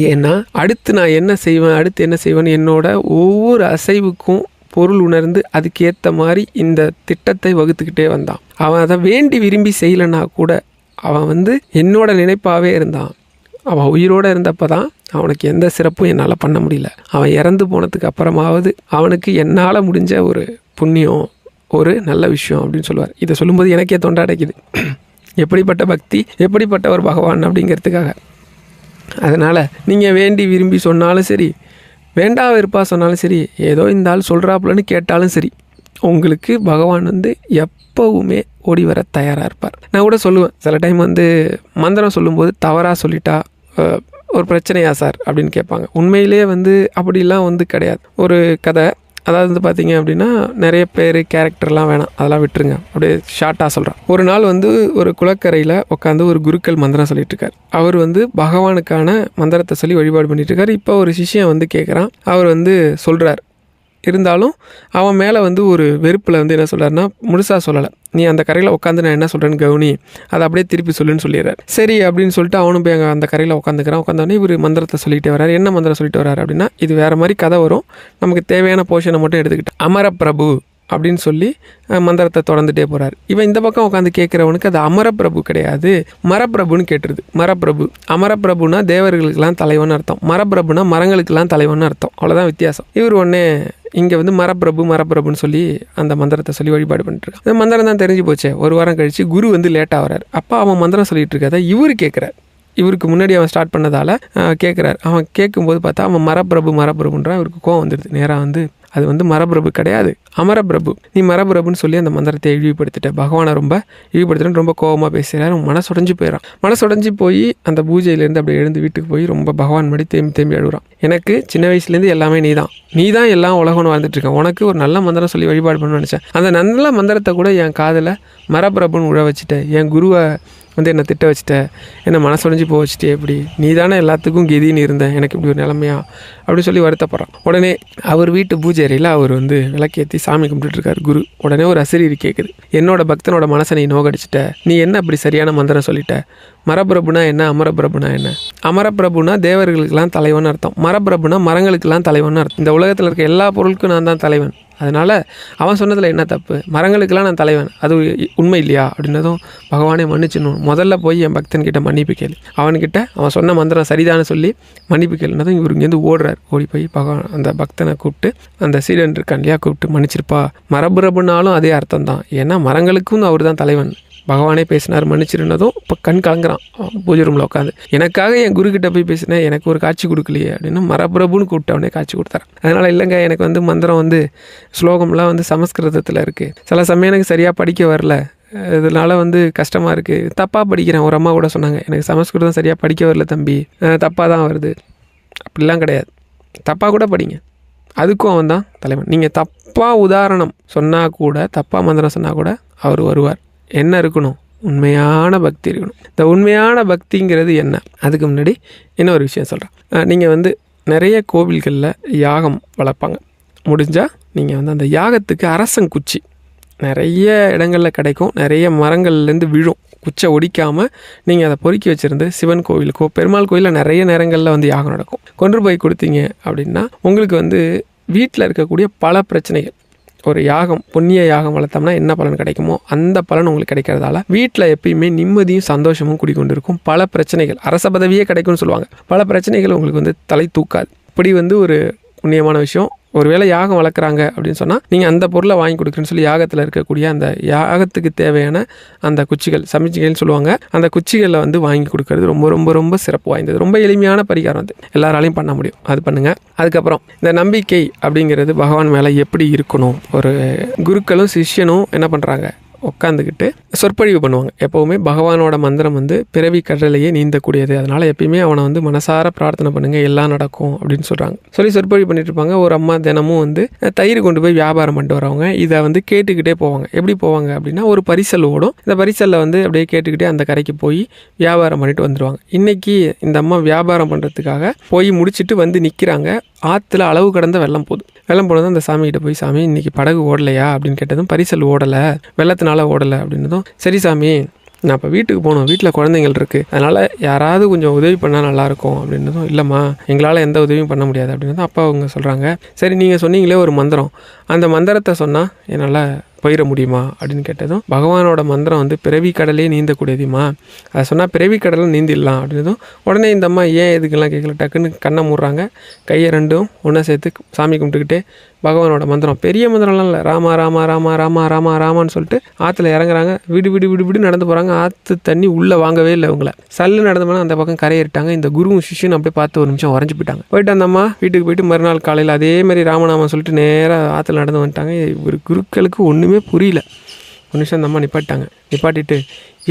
ஏன்னா அடுத்து நான் என்ன செய்வேன் என்னோட ஒவ்வொரு அசைவுக்கும் பொருள் உணர்ந்து அதுக்கேற்ற மாதிரி இந்த திட்டத்தை வகுத்துக்கிட்டே வந்தான். அவன் அதை வேண்டி விரும்பி செய்யலைன்னா கூட அவன் வந்து என்னோட நினைப்பாகவே இருந்தான். அவன் உயிரோடு இருந்தப்போ தான் அவனுக்கு எந்த சிறப்பும் என்னால் பண்ண முடியல. அவன் இறந்து போனதுக்கு அப்புறமாவது அவனுக்கு என்னால் முடிஞ்ச ஒரு புண்ணியம், ஒரு நல்ல விஷயம் அப்படின்னு சொல்லுவார். இதை சொல்லும்போது எனக்கே தொண்டை அடைக்குது. எப்படிப்பட்ட பக்தி, எப்படிப்பட்ட ஒரு பகவான் அப்படிங்கிறதுக்காக. அதனால் நீங்கள் வேண்டி விரும்பி சொன்னாலும் சரி, வேண்டா வெறுப்பா சொன்னாலும் சரி, ஏதோ இந்த ஆள் சொல்கிறாப்புலன்னு கேட்டாலும் சரி, உங்களுக்கு பகவான் வந்து எப்போவுமே ஓடி வர தயாராக இருப்பார். நான் கூட சொல்லுவேன், சில டைம் வந்து மந்திரம் சொல்லும்போது தவறாக சொல்லிட்டா ஒரு பிரச்சனையா சார் அப்படின்னு கேட்பாங்க. உண்மையிலே வந்து அப்படிலாம் வந்து கிடையாது. ஒரு கதை, அதாவது வந்து பார்த்தீங்க அப்படின்னா நிறைய பேர் கேரக்டர்லாம் வேணாம், அதெல்லாம் விட்டுருங்க, அப்படியே ஷார்ட்டாக சொல்கிறேன். ஒரு நாள் வந்து ஒரு குளக்கரையில் உட்காந்து ஒரு குருக்கள் மந்திரம் சொல்லிட்டு இருக்கார். அவர் வந்து பகவானுக்கான மந்திரத்தை சொல்லி வழிபாடு பண்ணிட்டு இருக்கார். இப்போ ஒரு சிஷ்யன் வந்து கேட்குறான். அவர் வந்து சொல்கிறார், இருந்தாலும் அவன் மேலே வந்து ஒரு வெறுப்பில் வந்து என்ன சொல்கிறாருன்னா, முழுசாக சொல்லலை, நீ அந்த கரையில் உட்காந்து நான் என்ன சொல்கிறேன்னு கவனி, அதை அப்படியே திருப்பி சொல்லுன்னு சொல்லிடுறாரு. சரி அப்படின்னு சொல்லிட்டு அவனும் போய் அங்கே அந்த கரையில் உட்காந்துக்கிறான். உட்காந்தோடனே இவர் மந்திரத்தை சொல்லிகிட்டே வர்றாரு. என்ன மந்திரம் சொல்லிட்டு வர்றாரு அப்படின்னா, இது வேறு மாதிரி கதை வரும், நமக்கு தேவையான போர்ஷனை மட்டும் எடுத்துக்கிட்டு அமரப்பிரபு அப்படின்னு சொல்லி மந்திரத்தை தொடர்ந்துட்டே போகிறார். இவன் இந்த பக்கம் உட்காந்து கேட்குறவனுக்கு அது அமரப்பிரபு கிடையாது, மரப்பிரபுன்னு கேட்டுருது. மரப்பிரபு, அமரப்பிரபுனா தேவர்களுக்கெல்லாம் தலைவன் அர்த்தம், மரப்பிரபுனா மரங்களுக்கெல்லாம் தலைவன் அர்த்தம், அவ்வளோதான் வித்தியாசம். இவர் ஒன்னே இங்கே வந்து மரப்பிரபுன்னு சொல்லி அந்த மந்திரத்தை சொல்லி வழிபாடு பண்ணிட்டுருக்கான். அந்த மந்திரம் தான் தெரிஞ்சு போச்சே. ஒரு வாரம் கழித்து குரு வந்து லேட்டாக வர்றார். அப்போ அவன் மந்திரம் சொல்லிட்டு இருக்காத இவர் கேட்குறார். இவருக்கு முன்னாடி அவன் ஸ்டார்ட் பண்ணதால் கேட்குறாரு. அவன் கேட்கும்போது பார்த்தா அவன் மரப்பிரபுன்றான். இவருக்கு கோவம் வந்துடுது. நேராக வந்து அது வந்து மரப்பிரபு கிடையாது, அமரப்பிரபு, நீ மரப்பிரபுன்னு சொல்லி அந்த மந்திரத்தை இழிவுபடுத்திட்ட, பகவானை ரொம்ப இழிவுபடுத்திட்டு ரொம்ப கோபமாக பேசுகிறார். மனசுடைஞ்சு போயிடறான். மனசுடைஞ்சு போய் அந்த பூஜையிலேருந்து அப்படியே எழுந்து வீட்டுக்கு போய் ரொம்ப பகவான் மடி தேம்பி அழுகுறான். எனக்கு சின்ன வயசுலேருந்து எல்லாமே நீ தான் எல்லாம் உலகம்னு வாழ்ந்துட்டுருக்கேன், உனக்கு ஒரு நல்ல மந்திரம் சொல்லி வழிபாடு பண்ணணும்னு நினச்சேன், அந்த நல்ல மந்திரத்தை கூட என் காதில் மரப்பிரபுன்னு உழ வச்சுட்டேன், என் குருவை வந்து என்னை திட்ட வச்சுட்ட, என்னை மனசுடைஞ்சு போக வச்சுட்டே, எப்படி நீ தானே எல்லாத்துக்கும் கெதின்னு இருந்தேன், எனக்கு இப்படி ஒரு நிலைமையா அப்படின்னு சொல்லி வருத்தப்படுறான். உடனே அவர் வீட்டு பூஜை அறையில் அவர் வந்து விளக்கேற்றி சாமி கும்பிட்டுருக்காரு குரு. உடனே ஒரு அசரீரி கேட்குது, என்னோட பக்தனோட மனசை நீ நோகடிச்சிட்ட, நீ என்ன அப்படி சரியான மந்திரம் சொல்லிட்ட, மரப்பிரபுனா என்ன, அமரப்பிரபுனா என்ன, அமரப்பிரபுனா தேவர்களுக்கெல்லாம் தலைவன் அர்த்தம், மரப்பிரபுனா மரங்களுக்கெல்லாம் தலைவன் அர்த்தம், இந்த உலகத்தில் இருக்க எல்லா பொருளுக்கும் நான் தான் தலைவன், அதனால் அவன் சொன்னதில் என்ன தப்பு, மரங்களுக்கெல்லாம் நான் தலைவன், அது உண்மை இல்லையா அப்படின்னதும் பகவானே மன்னிச்சிடணும், முதல்ல போய் என் பக்தன்கிட்ட மன்னிப்பு கேளு, அவன்கிட்ட அவன் சொன்ன மந்திரம் சரிதானு சொல்லி மன்னிப்பு கேளுனதும் இவர் இங்கேருந்து ஓடுறார். ஓடி போய் பகவான் அந்த பக்தனை கூப்பிட்டு, அந்த சீடன் இருக்கான் இல்லையா, கூப்பிட்டு மன்னிச்சிருப்பா, மரபுரப்புனாலும் அதே அர்த்தம் தான், ஏன்னா மரங்களுக்கும் அவர் தான் தலைவன், பகவானே பேசினார் மன்னிச்சிருந்ததும் இப்போ கண் கலங்குறான் பூஜை ரூமில் உட்காந்து. எனக்காக என் குருக்கிட்ட போய் பேசினேன், எனக்கு ஒரு காட்சி கொடுக்கலையே அப்படின்னு மரபிரபுன்னு கூப்பிட்டு அவனே காட்சி கொடுத்தாரு. அதனால் இல்லைங்க, எனக்கு வந்து மந்திரம் ஸ்லோகம்லாம் சமஸ்கிருதத்தில் இருக்குது, சில சமயம் எனக்கு சரியாக படிக்க வரல, இதனால் கஷ்டமாக இருக்குது, தப்பாக படிக்கிறேன். ஒரு அம்மா கூட சொன்னாங்க, எனக்கு சமஸ்கிருதம் சரியாக படிக்க வரல தம்பி, தப்பாக தான் வருது. அப்படிலாம் கிடையாது, தப்பாக கூட படிங்க, அதுக்கும் அவன் தான் தலைவன். நீங்கள் தப்பாக உதாரணம் சொன்னால் கூட, தப்பாக மந்திரம் சொன்னால் கூட அவர் வருவார். என்ன இருக்கணும், உண்மையான பக்தி இருக்கணும். இந்த உண்மையான பக்திங்கிறது என்ன, அதுக்கு முன்னாடி இன்னொரு விஷயம் சொல்கிறேன். நீங்கள் நிறைய கோவில்களில் யாகம் வளர்ப்பாங்க, முடிஞ்சால் நீங்கள் அந்த யாகத்துக்கு அரசங்குச்சி நிறைய இடங்களில் கிடைக்கும், நிறைய மரங்கள்லேருந்து விழும், குச்சை ஒடிக்காமல் நீங்கள் அதை பொறுக்கி வச்சுருந்து சிவன் கோவிலுக்கோ பெருமாள் கோயிலில் நிறைய நேரங்களில் யாகம் நடக்கும், கொண்டு போய் கொடுத்தீங்க அப்படின்னா உங்களுக்கு வீட்டில் இருக்கக்கூடிய பல பிரச்சனைகள், ஒரு யாகம் புண்ணிய யாகம் வளர்த்தோம்னா என்ன பலன் கிடைக்குமோ அந்த பலன் உங்களுக்கு கிடைக்கிறதால வீட்டில் எப்பயுமே நிம்மதியும் சந்தோஷமும் குடிக்கொண்டு இருக்கும். பல பிரச்சனைகள், அரச பதவியே கிடைக்கும்னு சொல்லுவாங்க, பல பிரச்சனைகள் உங்களுக்கு தலை தூக்காது. இப்படி ஒரு புண்ணியமான விஷயம். ஒருவேளை யாகம் வளர்க்குறாங்க அப்படின்னு சொன்னால் நீங்கள் அந்த பொருளை வாங்கி கொடுக்குறேன்னு சொல்லி யாகத்தில் இருக்கக்கூடிய அந்த யாகத்துக்கு தேவையான அந்த குச்சிகள், சமிச்சிகள்னு சொல்லுவாங்க, அந்த குச்சிகளில் வாங்கி கொடுக்கறது ரொம்ப ரொம்ப ரொம்ப சிறப்பு வாய்ந்தது. ரொம்ப எளிமையான பரிகாரம், எல்லாராலையும் பண்ண முடியும், அது பண்ணுங்கள். அதுக்கப்புறம் இந்த நம்பிக்கை அப்படிங்கிறது பகவான் மேலே எப்படி இருக்கணும், ஒரு குருக்களும் சிஷ்யனும் என்ன பண்ணுறாங்க, உட்காந்துக்கிட்டு சொற்பொழிவு பண்ணுவாங்க. எப்போவுமே பகவானோட மந்திரம் பிறவி கடலையே நீந்தக்கூடியது, அதனால் எப்பயுமே அவனை மனசார பிரார்த்தனை பண்ணுங்கள், எல்லாம் நடக்கும் அப்படின்னு சொல்கிறாங்க. சொல்லி சொற்பொழிவு பண்ணிட்டு இருப்பாங்க. ஒரு அம்மா தினமும் தயிர் கொண்டு போய் வியாபாரம் பண்ணிட்டு வரவங்க இதை கேட்டுக்கிட்டே போவாங்க. எப்படி போவாங்க அப்படின்னா, ஒரு பரிசல் ஓடும், இந்த பரிசலில் அப்படியே கேட்டுக்கிட்டே அந்த கரைக்கு போய் வியாபாரம் பண்ணிட்டு வந்துடுவாங்க. இன்றைக்கி இந்த அம்மா வியாபாரம் பண்ணுறதுக்காக போய் முடிச்சுட்டு நிற்கிறாங்க. ஆற்றுல அளவு கடந்த வெள்ளம் போகுது. வெள்ளம் போனதும் அந்த சாமிகிட்ட போய், சாமி இன்றைக்கி படகு ஓடலையா அப்படின்னு கேட்டதும், பரிசல் ஓடலை, வெள்ளத்தினால ஓடலை அப்படின்னதும், சரி சாமி நான் இப்போ வீட்டுக்கு போகணும், வீட்டில் குழந்தைங்கள் இருக்குது, அதனால் யாராவது கொஞ்சம் உதவி பண்ணால் நல்லாயிருக்கும் அப்படின்னதும், இல்லைம்மா எங்களால் எந்த உதவியும் பண்ண முடியாது அப்படின்னதும், அப்பா அவங்க சொல்கிறாங்க, சரி நீங்கள் சொன்னீங்களே ஒரு மந்திரம், அந்த மந்திரத்தை சொன்னால் என்னால் போயிட முடியுமா அப்படின்னு கேட்டதும், பகவானோட மந்திரம் பிறவி கடலே நீந்தக்கூடியதுமா, அதை சொன்னால் பிறவி கடலை நீந்திடலாம் அப்படின்னதும், உடனே இந்த அம்மா ஏன் எதுக்கெல்லாம் கேட்கல, டக்குன்னு கண்ணை மூடுறாங்க, கையை ரெண்டும் ஒன்றா சேர்த்து சாமி கும்பிட்டுக்கிட்டே பகவானோட மந்திரம், பெரிய மந்திரம்லாம் இல்லை, ராமா ராமா ராமா ராமா ராமா ராமான்னு சொல்லிட்டு ஆற்றுல இறங்குறாங்க. விடு விடு விடு விடு நடந்து போகிறாங்க. ஆற்று தண்ணி உள்ளே வாங்கவே இல்லை இவங்களை. சல்லு நடந்து போனால் அந்த பக்கம் கரையேறிட்டாங்க. இந்த குருவும் சிஷ்யன் அப்படியே பார்த்து ஒரு நிமிஷம் உறைஞ்சி போயிட்டாங்க. போயிட்டு அந்த அம்மா வீட்டுக்கு போயிட்டு மறுநாள் காலையில் அதே மாதிரி ராமநாமம் சொல்லிட்டு நேராக ஆற்றுல நடந்து வந்துட்டாங்க. ஒரு குருக்களுக்கு ஒன்றுமே புரியல. ஒரு நிமிஷம் அந்த அம்மா நிப்பாட்டிட்டு,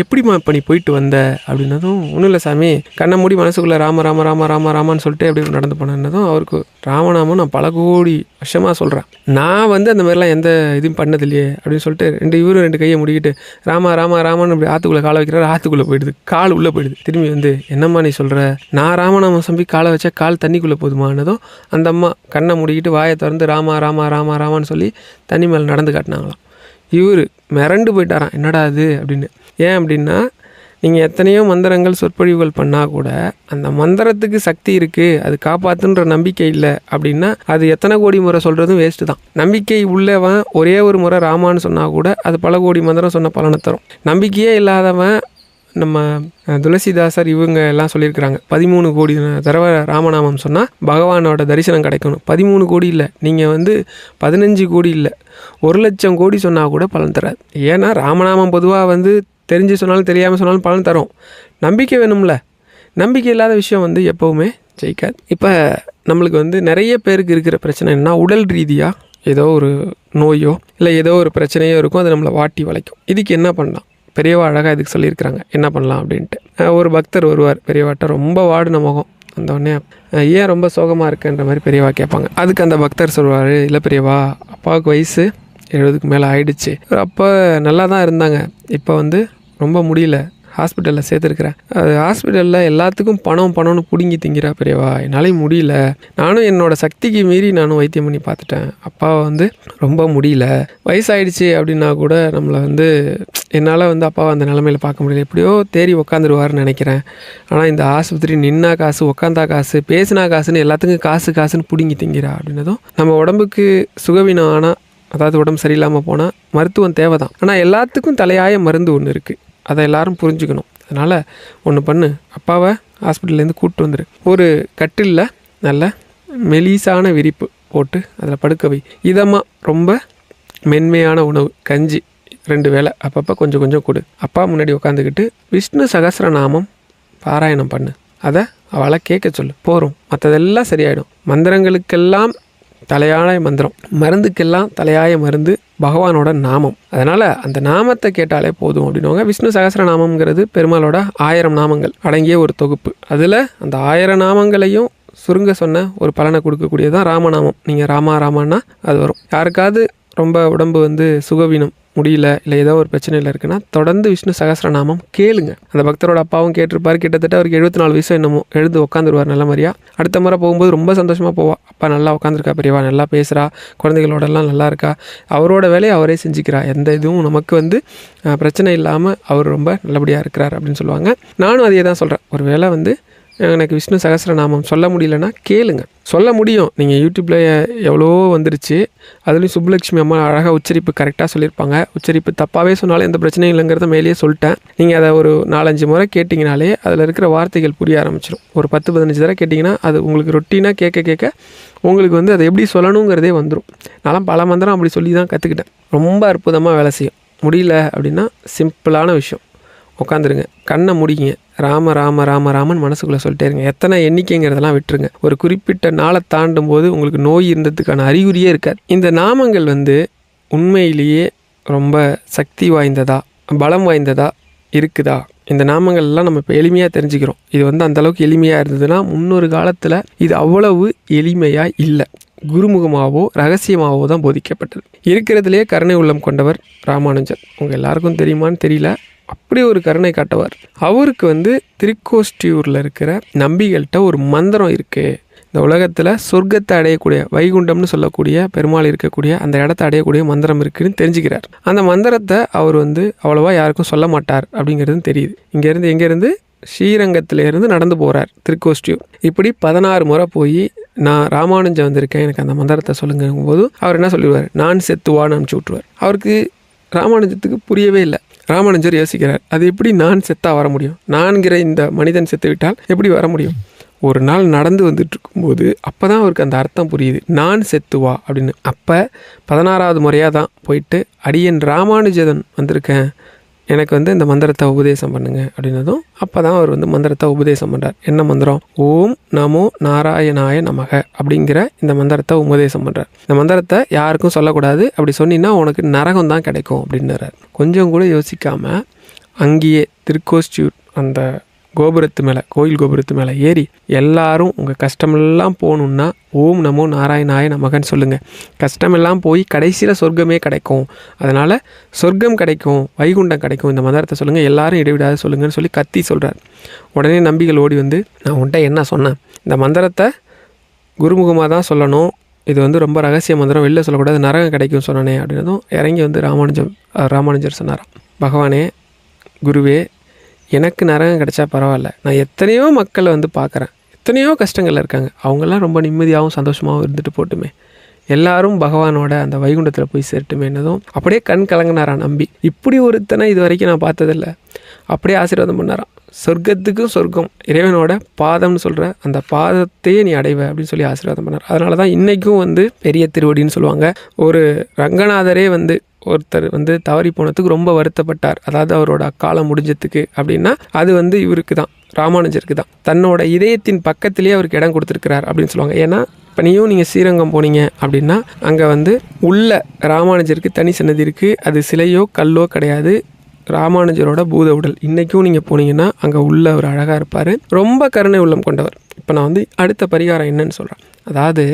எப்படிம்மா இப்போ நீ போயிட்டு வந்த அப்படின்னதும், ஒன்றும் இல்லை சாமி, கண்ணை மூடி மனசுக்குள்ளே ராம ராம ராம ராம ராமான்னு சொல்லிட்டு அப்படி நடந்து போனதும், அவருக்கு ராமநாமம் நான் பல கோடி வருஷமாக சொல்கிறேன், நான் அந்த மாதிரிலாம் எந்த இதுவும் பண்ணதில்லையே அப்படின்னு சொல்லிட்டு இவரும் ரெண்டு கையை முடிக்கிட்டு ராமா ராமா ராமான்னு அப்படி ஆற்றுக்குள்ளே காலை வைக்கிறாரு. ஆற்றுக்குள்ளே போயிடுது, கால் உள்ளே போயிடுது. திரும்பி என்னம்மா நீ சொல்கிற, நான் ராமநாமம் சொல்லி காலை வச்சா கால் தண்ணிக்குள்ளே போதுமானதும் அந்த அம்மா கண்ணை முடிக்கிட்டு வாயை திறந்து ராமா ராமா ராமா ராமான்னு சொல்லி தண்ணி மேலே நடந்து காட்டினாங்களாம். இவர் மிரண்டு போயிட்டாராம், என்னடா அது அப்படின்னு. ஏன் அப்படின்னா, நீங்கள் எத்தனையோ மந்திரங்கள் சொற்பொழிவுகள் பண்ணால் கூட அந்த மந்திரத்துக்கு சக்தி இருக்குது, அது காப்பாற்றுன்ற நம்பிக்கை இல்லை அப்படின்னா அது எத்தனை கோடி முறை சொல்கிறதும் வேஸ்ட்டு தான். நம்பிக்கை உள்ளவன் ஒரே ஒரு முறை ராமான்னு சொன்னால் கூட அது பல கோடி மந்திரம் சொன்ன பலனை தரும். நம்பிக்கையே இல்லாதவன், நம்ம துளசிதாசர் இவங்க எல்லாம் சொல்லியிருக்கிறாங்க, 13 கோடி தடவை ராமநாமம் சொன்னால் பகவானோட தரிசனம் கிடைக்கணும். 13 கோடி இல்லை, நீங்கள் 15 கோடி இல்லை, 1,00,000 கோடி சொன்னால் கூட பலன் தராது. ஏன்னா ராமநாமம் பொதுவாக தெரிஞ்சு சொன்னாலும் தெரியாமல் சொன்னாலும் பலன் தரும். நம்பிக்கை வேணும்ல. நம்பிக்கை இல்லாத விஷயம் எப்போவுமே ஜெயிக்காது. இப்போ நம்மளுக்கு நிறைய பேருக்கு இருக்கிற பிரச்சனை என்னன்னா, உடல் ரீதியாக ஏதோ ஒரு நோயோ இல்லை ஏதோ ஒரு பிரச்சனையோ இருக்கும், அது நம்மளை வாட்டி வளைக்கும். இதுக்கு என்ன பண்ணலாம், பெரியவா அழகாக இதுக்கு சொல்லியிருக்கிறாங்க என்ன பண்ணலாம் அப்படின்ட்டு. ஒரு பக்தர் வருவார் பெரியவாட்ட, ரொம்ப வாடின முகம், அந்த உடனே ஏன் ரொம்ப சோகமாக இருக்குன்ற மாதிரி பெரியவா கேட்பாங்க. அதுக்கு அந்த பக்தர் சொல்வார், இல்லை பெரியவா, அப்பாவுக்கு வயசு 70க்கு மேலே ஆயிடுச்சு, அப்போ நல்லா தான் இருந்தாங்க, இப்போ ரொம்ப முடியல, ஹாஸ்பிட்டலில் சேர்த்துருக்குறேன், அது ஹாஸ்பிட்டலில் எல்லாத்துக்கும் பணம்னு பிடுங்கி திங்கிறா பெரியவா, என்னாலே முடியல, நானும் என்னோடய சக்திக்கு மீறி நானும் வைத்தியம் பண்ணி பார்த்துட்டேன், அப்பாவை ரொம்ப முடியல, வயசாயிடுச்சு அப்படின்னா கூட நம்மளை என்னால் அப்பாவை அந்த நிலமையில் பார்க்க முடியல, எப்படியோ தேறி உக்காந்துருவாருன்னு நினைக்கிறேன், ஆனால் இந்த ஆஸ்பத்திரி நின்னா காசு, உக்காந்தா காசு, பேசினா காசுன்னு எல்லாத்துக்கும் காசுன்னு பிடுங்கி திங்கிறா அப்படின்னதும், நம்ம உடம்புக்கு சுகவீனம் ஆனால் அதாவது உடம்பு சரியில்லாமல் போனால் மருத்துவம் தேவை தான். ஆனால் எல்லாத்துக்கும் தலையாய மருந்து ஒன்று இருக்குது, அதை எல்லாரும் புரிஞ்சுக்கணும். அதனால் ஒன்று பண்ணு, அப்பாவை ஹாஸ்பிட்டல்லேருந்து கூப்பிட்டு வந்துடு. ஒரு கட்டிலில் நல்ல மெலிசான விரிப்பு போட்டு அதில் படுக்க வை. இதமாக ரொம்ப மென்மையான உணவு, கஞ்சி 2 வேளை அப்பப்போ கொஞ்சம் கொஞ்சம் கொடு. அப்பா முன்னாடி உட்காந்துக்கிட்டு விஷ்ணு சகஸ்ரநாமம் பாராயணம் பண்ணு. அதை அவளை கேட்க சொல்லு, போகிறோம். மற்றதெல்லாம் சரியாயிடும். மந்திரங்களுக்கெல்லாம் தலையாய மந்திரம், மருந்துக்கெல்லாம் தலையாய மருந்து பகவானோட நாமம். அதனால் அந்த நாமத்தை கேட்டாலே போதும் அப்படின்னுவாங்க. விஷ்ணு சகஸ்ரநாமங்கிறது பெருமாளோட 1000 நாமங்கள் அடங்கிய ஒரு தொகுப்பு. அதில் அந்த 1000 நாமங்களையும் சுருங்க சொன்ன ஒரு பலனை கொடுக்கக்கூடியதான் ராமநாமம். நீங்கள் ராமான்னா அது வரும். யாருக்காவது ரொம்ப உடம்பு சுகவீனம் முடியல, இல்லை ஏதோ ஒரு பிரச்சனையில் இருக்குன்னா தொடர்ந்து விஷ்ணு சகஸ்ரநாமம் கேளுங்க. அந்த பக்தரோட அப்பாவும் கேட்டிருப்பார். கிட்டத்தட்ட அவருக்கு 74 வயசு என்னமோ எழுந்து உட்காந்துருவார் நல்ல மாதிரியா. அடுத்த முறை போகும்போது ரொம்ப சந்தோஷமாக போவா. அப்பா நல்லா உட்காந்துருக்கா, பெரியவா நல்லா பேசுகிறா, குழந்தைகளோடலாம் நல்லா இருக்கா, அவரோட வேலையை அவரே செஞ்சுக்கிறா, எந்த இதுவும் நமக்கு பிரச்சனை இல்லாமல் அவர் ரொம்ப நல்லபடியாக இருக்கிறார் அப்படின்னு சொல்லுவாங்க. நானும் அதே தான் சொல்கிறேன். ஒரு வேளை எனக்கு விஷ்ணு சகஸ்ரநாமம் சொல்ல முடியலன்னா கேளுங்க. சொல்ல முடியும். நீங்கள் யூடியூப்பில் எவ்வளோ வந்துருச்சு. அதுலேயும் சுப்புலட்சுமி அம்மா அழகாக உச்சரிப்பு கரெக்டாக சொல்லியிருப்பாங்க. உச்சரிப்பு தப்பாகவே சொன்னாலும் எந்த பிரச்சனையும் இல்லைங்கிறத மேலேயே சொல்லிட்டேன். நீங்கள் அதை ஒரு 4-5 முறை கேட்டிங்கனாலே அதில் இருக்கிற வார்த்தைகள் புரிய ஆரம்பிச்சிடும். ஒரு 10-15 தடவை கேட்டிங்கன்னா அது உங்களுக்கு ரொட்டீனாக கேட்க உங்களுக்கு அதை எப்படி சொல்லணுங்கிறதே வந்துடும். நான் பல மந்திரம் அப்படி சொல்லி தான் கற்றுக்கிட்டேன். ரொம்ப அற்புதமாக வேலை செய்யும். முடியல அப்படின்னா சிம்பிளான விஷயம், உட்காந்துருங்க, கண்ணை முடிங்க, ராம ராம ராம ராமன் மனசுக்குள்ளே சொல்லிட்டே இருங்க. எத்தனை எண்ணிக்கைங்கிறதெல்லாம் விட்டுருங்க. ஒரு குறிப்பிட்ட நாளை தாண்டும் போது உங்களுக்கு நோய் இருந்ததுக்கான அறிகுறியே இருக்காது. இந்த நாமங்கள் உண்மையிலேயே ரொம்ப சக்தி வாய்ந்ததா, பலம் வாய்ந்ததா இருக்குதா? இந்த நாமங்கள் எல்லாம் நம்ம இப்போ எளிமையாக தெரிஞ்சுக்கிறோம். இது அந்தளவுக்கு எளிமையாக இருந்ததுன்னா முன்னொரு காலத்தில் இது அவ்வளவு எளிமையாக இல்லை. குருமுகமாகவோ ரகசியமாகவோ தான் போதிக்கப்பட்டது. இருக்கிறதுலே கருணை உள்ளம் கொண்டவர் ராமானுஜர். உங்கள் எல்லாருக்கும் தெரியுமான்னு தெரியல, அப்படி ஒரு கருணை காட்டுவார். அவருக்கு திருக்கோஷ்டியூரில் இருக்கிற நம்பிகள்கிட்ட ஒரு மந்திரம் இருக்குது. இந்த உலகத்தில் சொர்க்கத்தை அடையக்கூடிய, வைகுண்டம்னு சொல்லக்கூடிய பெருமாள் இருக்கக்கூடிய அந்த இடத்த அடையக்கூடிய மந்திரம் இருக்குதுன்னு தெரிஞ்சுக்கிறார். அந்த மந்திரத்தை அவர் அவ்வளோவா யாருக்கும் சொல்ல மாட்டார் அப்படிங்கிறது தெரியுது. எங்கேருந்து ஸ்ரீரங்கத்திலேருந்து நடந்து போகிறார் திருக்கோஷ்டியூர். இப்படி 16 முறை போய் நான் ராமானுஜன் வந்திருக்கேன், எனக்கு அந்த மந்திரத்தை சொல்லுங்கும் போது அவர் என்ன சொல்லிடுவார், நான் செத்துவான்னு அனுப்பிச்சி விட்ருவார். அவருக்கு ராமானுஜத்துக்கு புரியவே இல்லை. ராமானுஜர் யோசிக்கிறார், அது எப்படி நான் செத்தா வர முடியும்? நான்கிற இந்த மனிதன் செத்து விட்டால் எப்படி வர முடியும்? ஒரு நாள் நடந்து வந்துட்டு இருக்கும்போது அப்போ தான் அவருக்கு அந்த அர்த்தம் புரியுது, நான் செத்துவா அப்படின்னு. அப்போ 16வது முறையாக தான் போயிட்டு அடியன் ராமானுஜன் வந்திருக்கேன், எனக்கு இந்த மந்திரத்தை உபதேசம் பண்ணுங்க அப்படின்னதும் அப்போ தான் அவர் மந்திரத்தை உபதேசம் பண்ணுறார். என்ன மந்திரம்? ஓம் நமோ நாராயணாய நமக அப்படிங்கிற இந்த மந்திரத்தை உபதேசம் பண்ணுறார். இந்த மந்திரத்தை யாருக்கும் சொல்லக்கூடாது, அப்படி சொன்னீங்கன்னா உனக்கு நரகம் தான் கிடைக்கும் அப்படின்னுறார். கொஞ்சம் கூட யோசிக்காமல் அங்கேயே திருக்கோஷ்டியூர் அந்த கோபுரத்து மேலே, கோயில் கோபுரத்து மேலே ஏறி எல்லாரும் உங்கள் கஷ்டமெல்லாம் போகணுன்னா ஓம் நமோ நாராயணாய நமகன்னு சொல்லுங்கள். கஷ்டமெல்லாம் போய் கடைசியில் சொர்க்கமே கிடைக்கும், அதனால் சொர்க்கம் கிடைக்கும், வைகுண்டம் கிடைக்கும், இந்த மந்திரத்தை சொல்லுங்கள், எல்லாரும் இடைவிடாத சொல்லுங்கன்னு சொல்லி கத்தி சொல்கிறார். உடனே நம்பிகள் ஓடி நான் உன்ட்ட என்ன சொன்னேன், இந்த மந்திரத்தை குருமுகமாக தான் சொல்லணும், இது ரொம்ப ரகசிய மந்திரம், வெளில சொல்லக்கூடாது, நரகம் கிடைக்கும் சொன்னானே அப்படின்னதும் இறங்கி ராமானுஜர் சொன்னாராம், பகவானே குருவே, எனக்கு நரகம் கிடைச்சா பரவாயில்ல, நான் எத்தனையோ மக்களை பார்க்குறேன், எத்தனையோ கஷ்டங்கள் இருக்காங்க, அவங்கெல்லாம் ரொம்ப நிம்மதியாகவும் சந்தோஷமாகவும் இருந்துட்டு போட்டுமே, எல்லாரும் பகவானோட அந்த வைகுண்டத்தில் போய் சேரட்டுமே என்னதும் அப்படியே கண் கலங்கினாராம் நம்பி. இப்படி ஒருத்தனை இது வரைக்கும் நான் பார்த்ததில்லை. அப்படியே ஆசீர்வாதம் பண்ணாராம், சொர்க்கத்துக்கும் சொர்க்கம் இறைவனோட பாதம்னு சொல்கிற அந்த பாதத்தையே நீ அடைவ அப்படின்னு சொல்லி ஆசீர்வாதம் பண்ணார். அதனால தான் இன்றைக்கும் பெரிய திருவடின்னு சொல்லுவாங்க. ஒரு ரங்கநாதரே ஒருத்தர் தவறி போனதுக்கு ரொம்ப வருத்தப்பட்டார், அதாவது அவரோட அக்காலம் முடிஞ்சதுக்கு அப்படின்னா அது இவருக்கு தான், ராமானுஜருக்கு தான். தன்னோட இதயத்தின் பக்கத்திலேயே அவருக்கு இடம் கொடுத்துருக்கிறார் அப்படின்னு சொல்லுவாங்க. ஏன்னா இப்போ நீங்கள் ஸ்ரீரங்கம் போனீங்க அப்படின்னா அங்கே உள்ள ராமானுஜருக்கு தனி சன்னதி இருக்குது. அது சிலையோ கல்லோ கிடையாது, ராமானுஜரோட பூத உடல். இன்றைக்கும் நீங்கள் போனீங்கன்னா அங்கே உள்ள ஒரு அழகாக இருப்பார், ரொம்ப கருணை உள்ளம் கொண்டவர். இப்போ நான் அடுத்த பரிகாரம் என்னன்னு சொல்கிறேன். அதாவது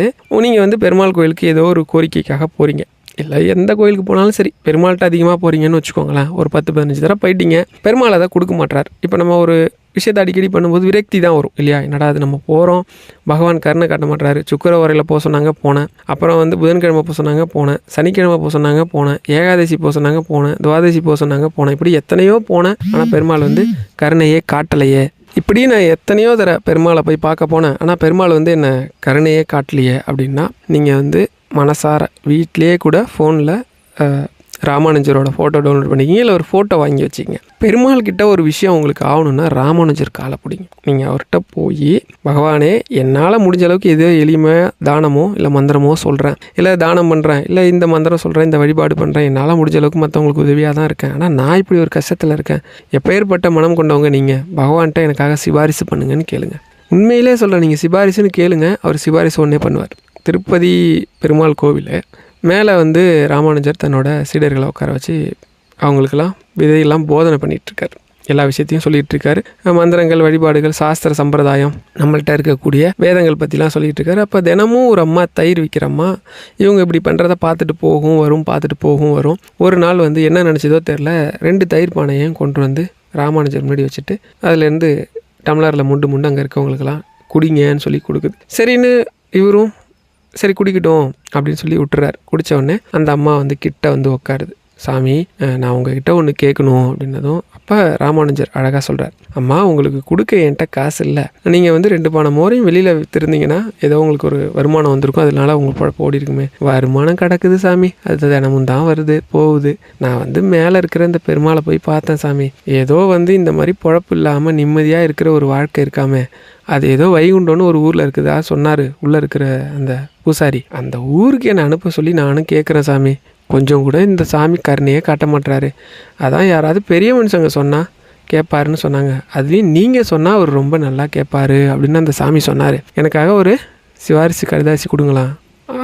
நீங்கள் பெருமாள் கோயிலுக்கு ஏதோ ஒரு கோரிக்கைக்காக போகிறீங்க, இல்லை எந்த கோயிலுக்கு போனாலும் சரி, பெருமாள்கிட்ட அதிகமாக போகிறீங்கன்னு வச்சுக்கோங்களேன், ஒரு 10-15 தடவை போயிட்டீங்க, பெருமாள் அதை கொடுக்க மாட்டார். இப்போ நம்ம ஒரு விஷயத்தை அடிக்கடி பண்ணும்போது விரக்தி தான் வரும் இல்லையா, என்னடா அது நம்ம போகிறோம், பகவான் கருணை காட்ட மாட்டாரு, சுக்கிரவாரையில் போக சொன்னாங்க போனேன், அப்புறம் புதன்கிழமை போக சொன்னாங்க போனேன், சனிக்கிழமை போக சொன்னாங்க போனேன், ஏகாதசி போக சொன்னாங்க போனேன், துவாதசி போக சொன்னாங்க போனேன், இப்படி எத்தனையோ போனேன், ஆனால் பெருமாள் கருணையே காட்டலையே. இப்படி நான் எத்தனையோ தர பெருமாளை போய் பார்க்க போனேன், ஆனால் பெருமாள் என்ன கருணையே காட்டலையே அப்படின்னா நீங்கள் மனசார வீட்டிலே கூட ஃபோனில் ராமானுஜரோட ஃபோட்டோ டவுன்லோட் பண்ணிக்கிங்க, இல்லை ஒரு ஃபோட்டோ வாங்கி வச்சுக்கிங்க. பெருமாள் கிட்ட ஒரு விஷயம் உங்களுக்கு ஆகணுன்னா ராமானுஜர் காலை பிடிங்க. நீங்கள் அவர்கிட்ட போய், பகவானே என்னால் முடிஞ்ச அளவுக்கு எதோ எளிமையாக தானமோ இல்லை மந்திரமோ சொல்கிறேன், இல்லை தானம் பண்ணுறேன், இல்லை இந்த மந்திரம் சொல்கிறேன், இந்த வழிபாடு பண்ணுறேன், என்னால் முடிஞ்ச அளவுக்கு மற்றவங்களுக்கு உதவியாக தான் இருக்கேன், ஆனால் நான் இப்படி ஒரு கஷ்டத்தில் இருக்கேன், எப்பேற்பட்ட மனம் கொண்டவங்க நீங்கள், பகவான்கிட்ட எனக்காக சிபாரிசு பண்ணுங்கன்னு கேளுங்க. உண்மையிலே சொல்கிறேன், நீங்கள் சிபாரிசுன்னு கேளுங்க, அவர் சிபாரிசு ஒன்றே பண்ணுவார். திருப்பதி பெருமாள் கோவில் மேலே ராமானுஜர் தன்னோட சீடர்களை உட்கார வச்சு அவங்களுக்கெல்லாம் விதையெல்லாம் போதனை பண்ணிகிட்ருக்கார். எல்லா விஷயத்தையும் சொல்லிகிட்ருக்காரு. மந்திரங்கள், வழிபாடுகள், சாஸ்திர சம்பிரதாயம், நம்மள்கிட்ட இருக்கக்கூடிய வேதங்கள் பற்றிலாம் சொல்லிகிட்ருக்காரு. அப்போ தினமும் ஒரு அம்மா தயிர் விற்கிறம்மா, இவங்க இப்படி பண்ணுறத பார்த்துட்டு போகும் வரும். ஒரு நாள் என்ன நினச்சதோ தெரில, 2 தயிர் பானையும் கொண்டு ராமானுஜர் முன்னாடி வச்சுட்டு அதுலேருந்து டம்ளரில் முண்டு அங்கே இருக்கவங்களுக்கெல்லாம் குடிங்கன்னு சொல்லி கொடுக்குது. சரின்னு இவரும் சரி குடிக்கட்டும் அப்படின்னு சொல்லி விட்டுறாரு. குடித்த உடனே அந்த அம்மா கிட்ட உட்காருது. சாமி, நான் உங்ககிட்ட ஒன்று கேட்கணும் அப்படின்னதும் அப்போ ராமானுஜர் அழகாக சொல்கிறார், அம்மா உங்களுக்கு கொடுக்க என்கிட்ட காசு இல்லை, நீங்கள் 2 பானை மோரையும் வெளியில் விற்றுருந்தீங்கன்னா ஏதோ உங்களுக்கு ஒரு வருமானம் வந்திருக்கும், அதனால உங்களுக்கு பழப்ப ஓடி இருக்குமே. வருமானம் கிடக்குது சாமி, அது தினமும் தான் வருது போகுது. நான் மேலே இருக்கிற இந்த பெருமாளை போய் பார்த்தேன் சாமி, ஏதோ இந்த மாதிரி பொழப்பு இல்லாமல் நிம்மதியாக இருக்கிற ஒரு வாழ்க்கை இருக்காமே, அது ஏதோ வைகுண்டோன்னு ஒரு ஊரில் இருக்குதா சொன்னார் உள்ளே இருக்கிற அந்த பூசாரி, அந்த ஊருக்கு என்னை அனுப்ப சொல்லி நானும் கேட்குறேன் சாமி, கொஞ்சம் கூட இந்த சாமி கருணையே காட்ட மாட்டுறாரு. அதான் யாராவது பெரிய மனுஷங்க சொன்னால் கேட்பாருன்னு சொன்னாங்க, அதுலேயும் நீங்கள் சொன்னால் அவர் ரொம்ப நல்லா கேட்பாரு அப்படின்னு அந்த சாமி சொன்னார். எனக்காக ஒரு சிவாரிசு கடிதாசி கொடுங்களாம்.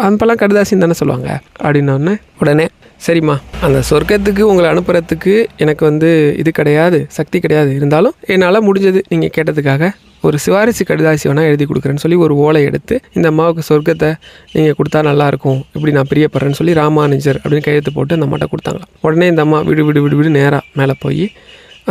அப்போல்லாம் கடிதாசின்னு தானே சொல்லுவாங்க அப்படின்னோடனே உடனே சரிம்மா, அந்த சொர்க்கத்துக்கு உங்களை அனுப்புறதுக்கு எனக்கு இது கிடையாது, சக்தி கிடையாது, இருந்தாலும் என்னால் முடிஞ்சது நீங்கள் கேட்டதுக்காக ஒரு சிவாரிசு கடிதாசி வேணால் எழுதி கொடுக்குறேன்னு சொல்லி ஒரு ஓலை எடுத்து இந்த அம்மாவுக்கு சொர்க்கத்தை நீங்கள் கொடுத்தா நல்லாயிருக்கும், இப்படி நான் பிரியப்படுறேன்னு சொல்லி ராமானுஜர் அப்படின்னு கையெழுத்து போட்டு அந்த அம்மாட்ட கொடுத்தாங்களாம். உடனே இந்த அம்மா விடு நேராக மேலே போய்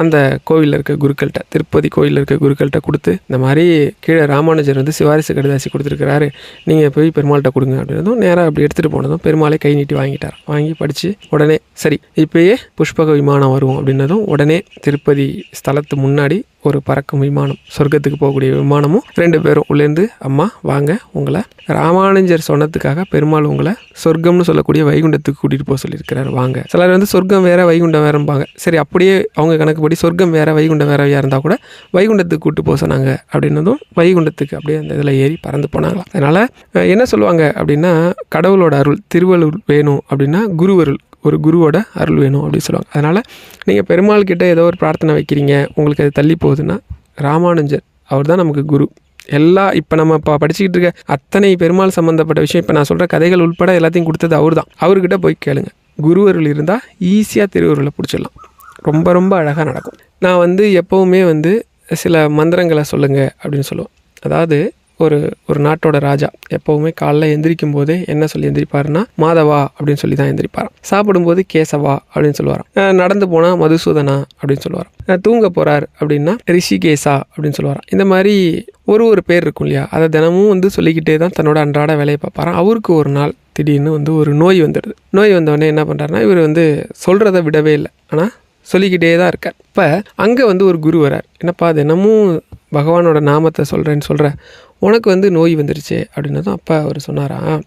அந்த கோவிலில் இருக்க குருக்கள்கிட்ட, திருப்பதி கோவிலில் இருக்க குருக்கள்கிட்ட கொடுத்து, இந்த மாதிரி கீழே ராமானுஜர் சிவாரிசு கடிதாசி கொடுத்துருக்கிறாரு, நீங்கள் போய் பெருமாள்கிட்ட கொடுங்க அப்படின்னதும் நேராக அப்படி எடுத்துகிட்டு போனதும் பெருமாளை கை நீட்டி வாங்கிட்டார். வாங்கி படித்து உடனே சரி இப்போயே புஷ்பக விமானம் வரும் அப்படின்னதும் உடனே திருப்பதி ஸ்தலத்து முன்னாடி ஒரு பறக்கும் விமானம், சொர்க்கத்துக்கு போகக்கூடிய விமானமும் 2 பேரும் உள்ளேருந்து, அம்மா வாங்க, உங்களை ராமானுஜர் சொன்னதுக்காக பெருமாள் உங்களை சொர்க்கம்னு சொல்லக்கூடிய வைகுண்டத்துக்கு கூட்டிகிட்டு போக சொல்லியிருக்கிறார், வாங்க. சிலர் சொர்க்கம் வேறு வைகுண்டம் வேறும்பாங்க. சரி, அப்படியே அவங்க கணக்குப்படி சொர்க்கம் வேறு வைகுண்டம் வேறையாக இருந்தால் கூட வைகுண்டத்துக்கு கூப்பிட்டு போக சொன்னாங்க அப்படின்னதும் வைகுண்டத்துக்கு அப்படியே அந்த இதில் ஏறி பறந்து போனாங்களாம். அதனால் என்ன சொல்லுவாங்க அப்படின்னா, கடவுளோட அருள், திருவருள் வேணும் அப்படின்னா குருவருள், ஒரு குருவோட அருள் வேணும் அப்படின்னு சொல்லுவாங்க. அதனால் நீங்கள் பெருமாள் கிட்ட ஏதோ ஒரு பிரார்த்தனை வைக்கிறீங்க, உங்களுக்கு அது தள்ளி போகுதுன்னா ராமானுஜர் அவர் தான் நமக்கு குரு. இப்போ நம்ம படிச்சுக்கிட்டு இருக்க அத்தனை பெருமாள் சம்மந்தப்பட்ட விஷயம், இப்போ நான் சொல்கிற கதைகள் உட்பட எல்லாத்தையும் கொடுத்தது அவர் தான். அவர்கிட்ட போய் கேளுங்க. குருவருள் இருந்தால் ஈஸியாக திருவருளை பிடிச்சிடலாம், ரொம்ப ரொம்ப அழகாக நடக்கும். நான் எப்போவுமே சில மந்திரங்களை சொல்லுங்கள் அப்படின்னு சொல்லுவேன். அதாவது ஒரு நாட்டோட ராஜா எப்போவுமே காலைல எந்திரிக்கும் போதே என்ன சொல்லி எந்திரிப்பாருன்னா மாதவா அப்படின்னு சொல்லி தான் எந்திரிப்பாராம். சாப்பிடும்போது கேசவா அப்படின்னு சொல்லுவாராம். நடந்து போனால் மதுசூதனா அப்படின்னு சொல்லுவாராம். தூங்க போகிறார் அப்படின்னா ரிஷிகேசா அப்படின்னு சொல்லுவாராம். இந்த மாதிரி ஒரு பேர் இருக்கும் இல்லையா, அதை தினமும் சொல்லிக்கிட்டே தான் தன்னோட அன்றாட வேலையை பார்ப்பாராம். அவருக்கு ஒரு நாள் திடீர்னு ஒரு நோய் வந்துடுது. நோய் வந்தவொடனே என்ன பண்ணுறாருன்னா, இவர் சொல்கிறத விடவே இல்லை, ஆனால் சொல்லிக்கிட்டே தான் இருக்கார். இப்போ அங்கே ஒரு குரு வரார். என்னப்பா தினமும் பகவானோட நாமத்தை சொல்கிற உனக்கு நோய் வந்துருச்சு அப்படின்னதும் அப்பா அவர் சொன்னாராம்,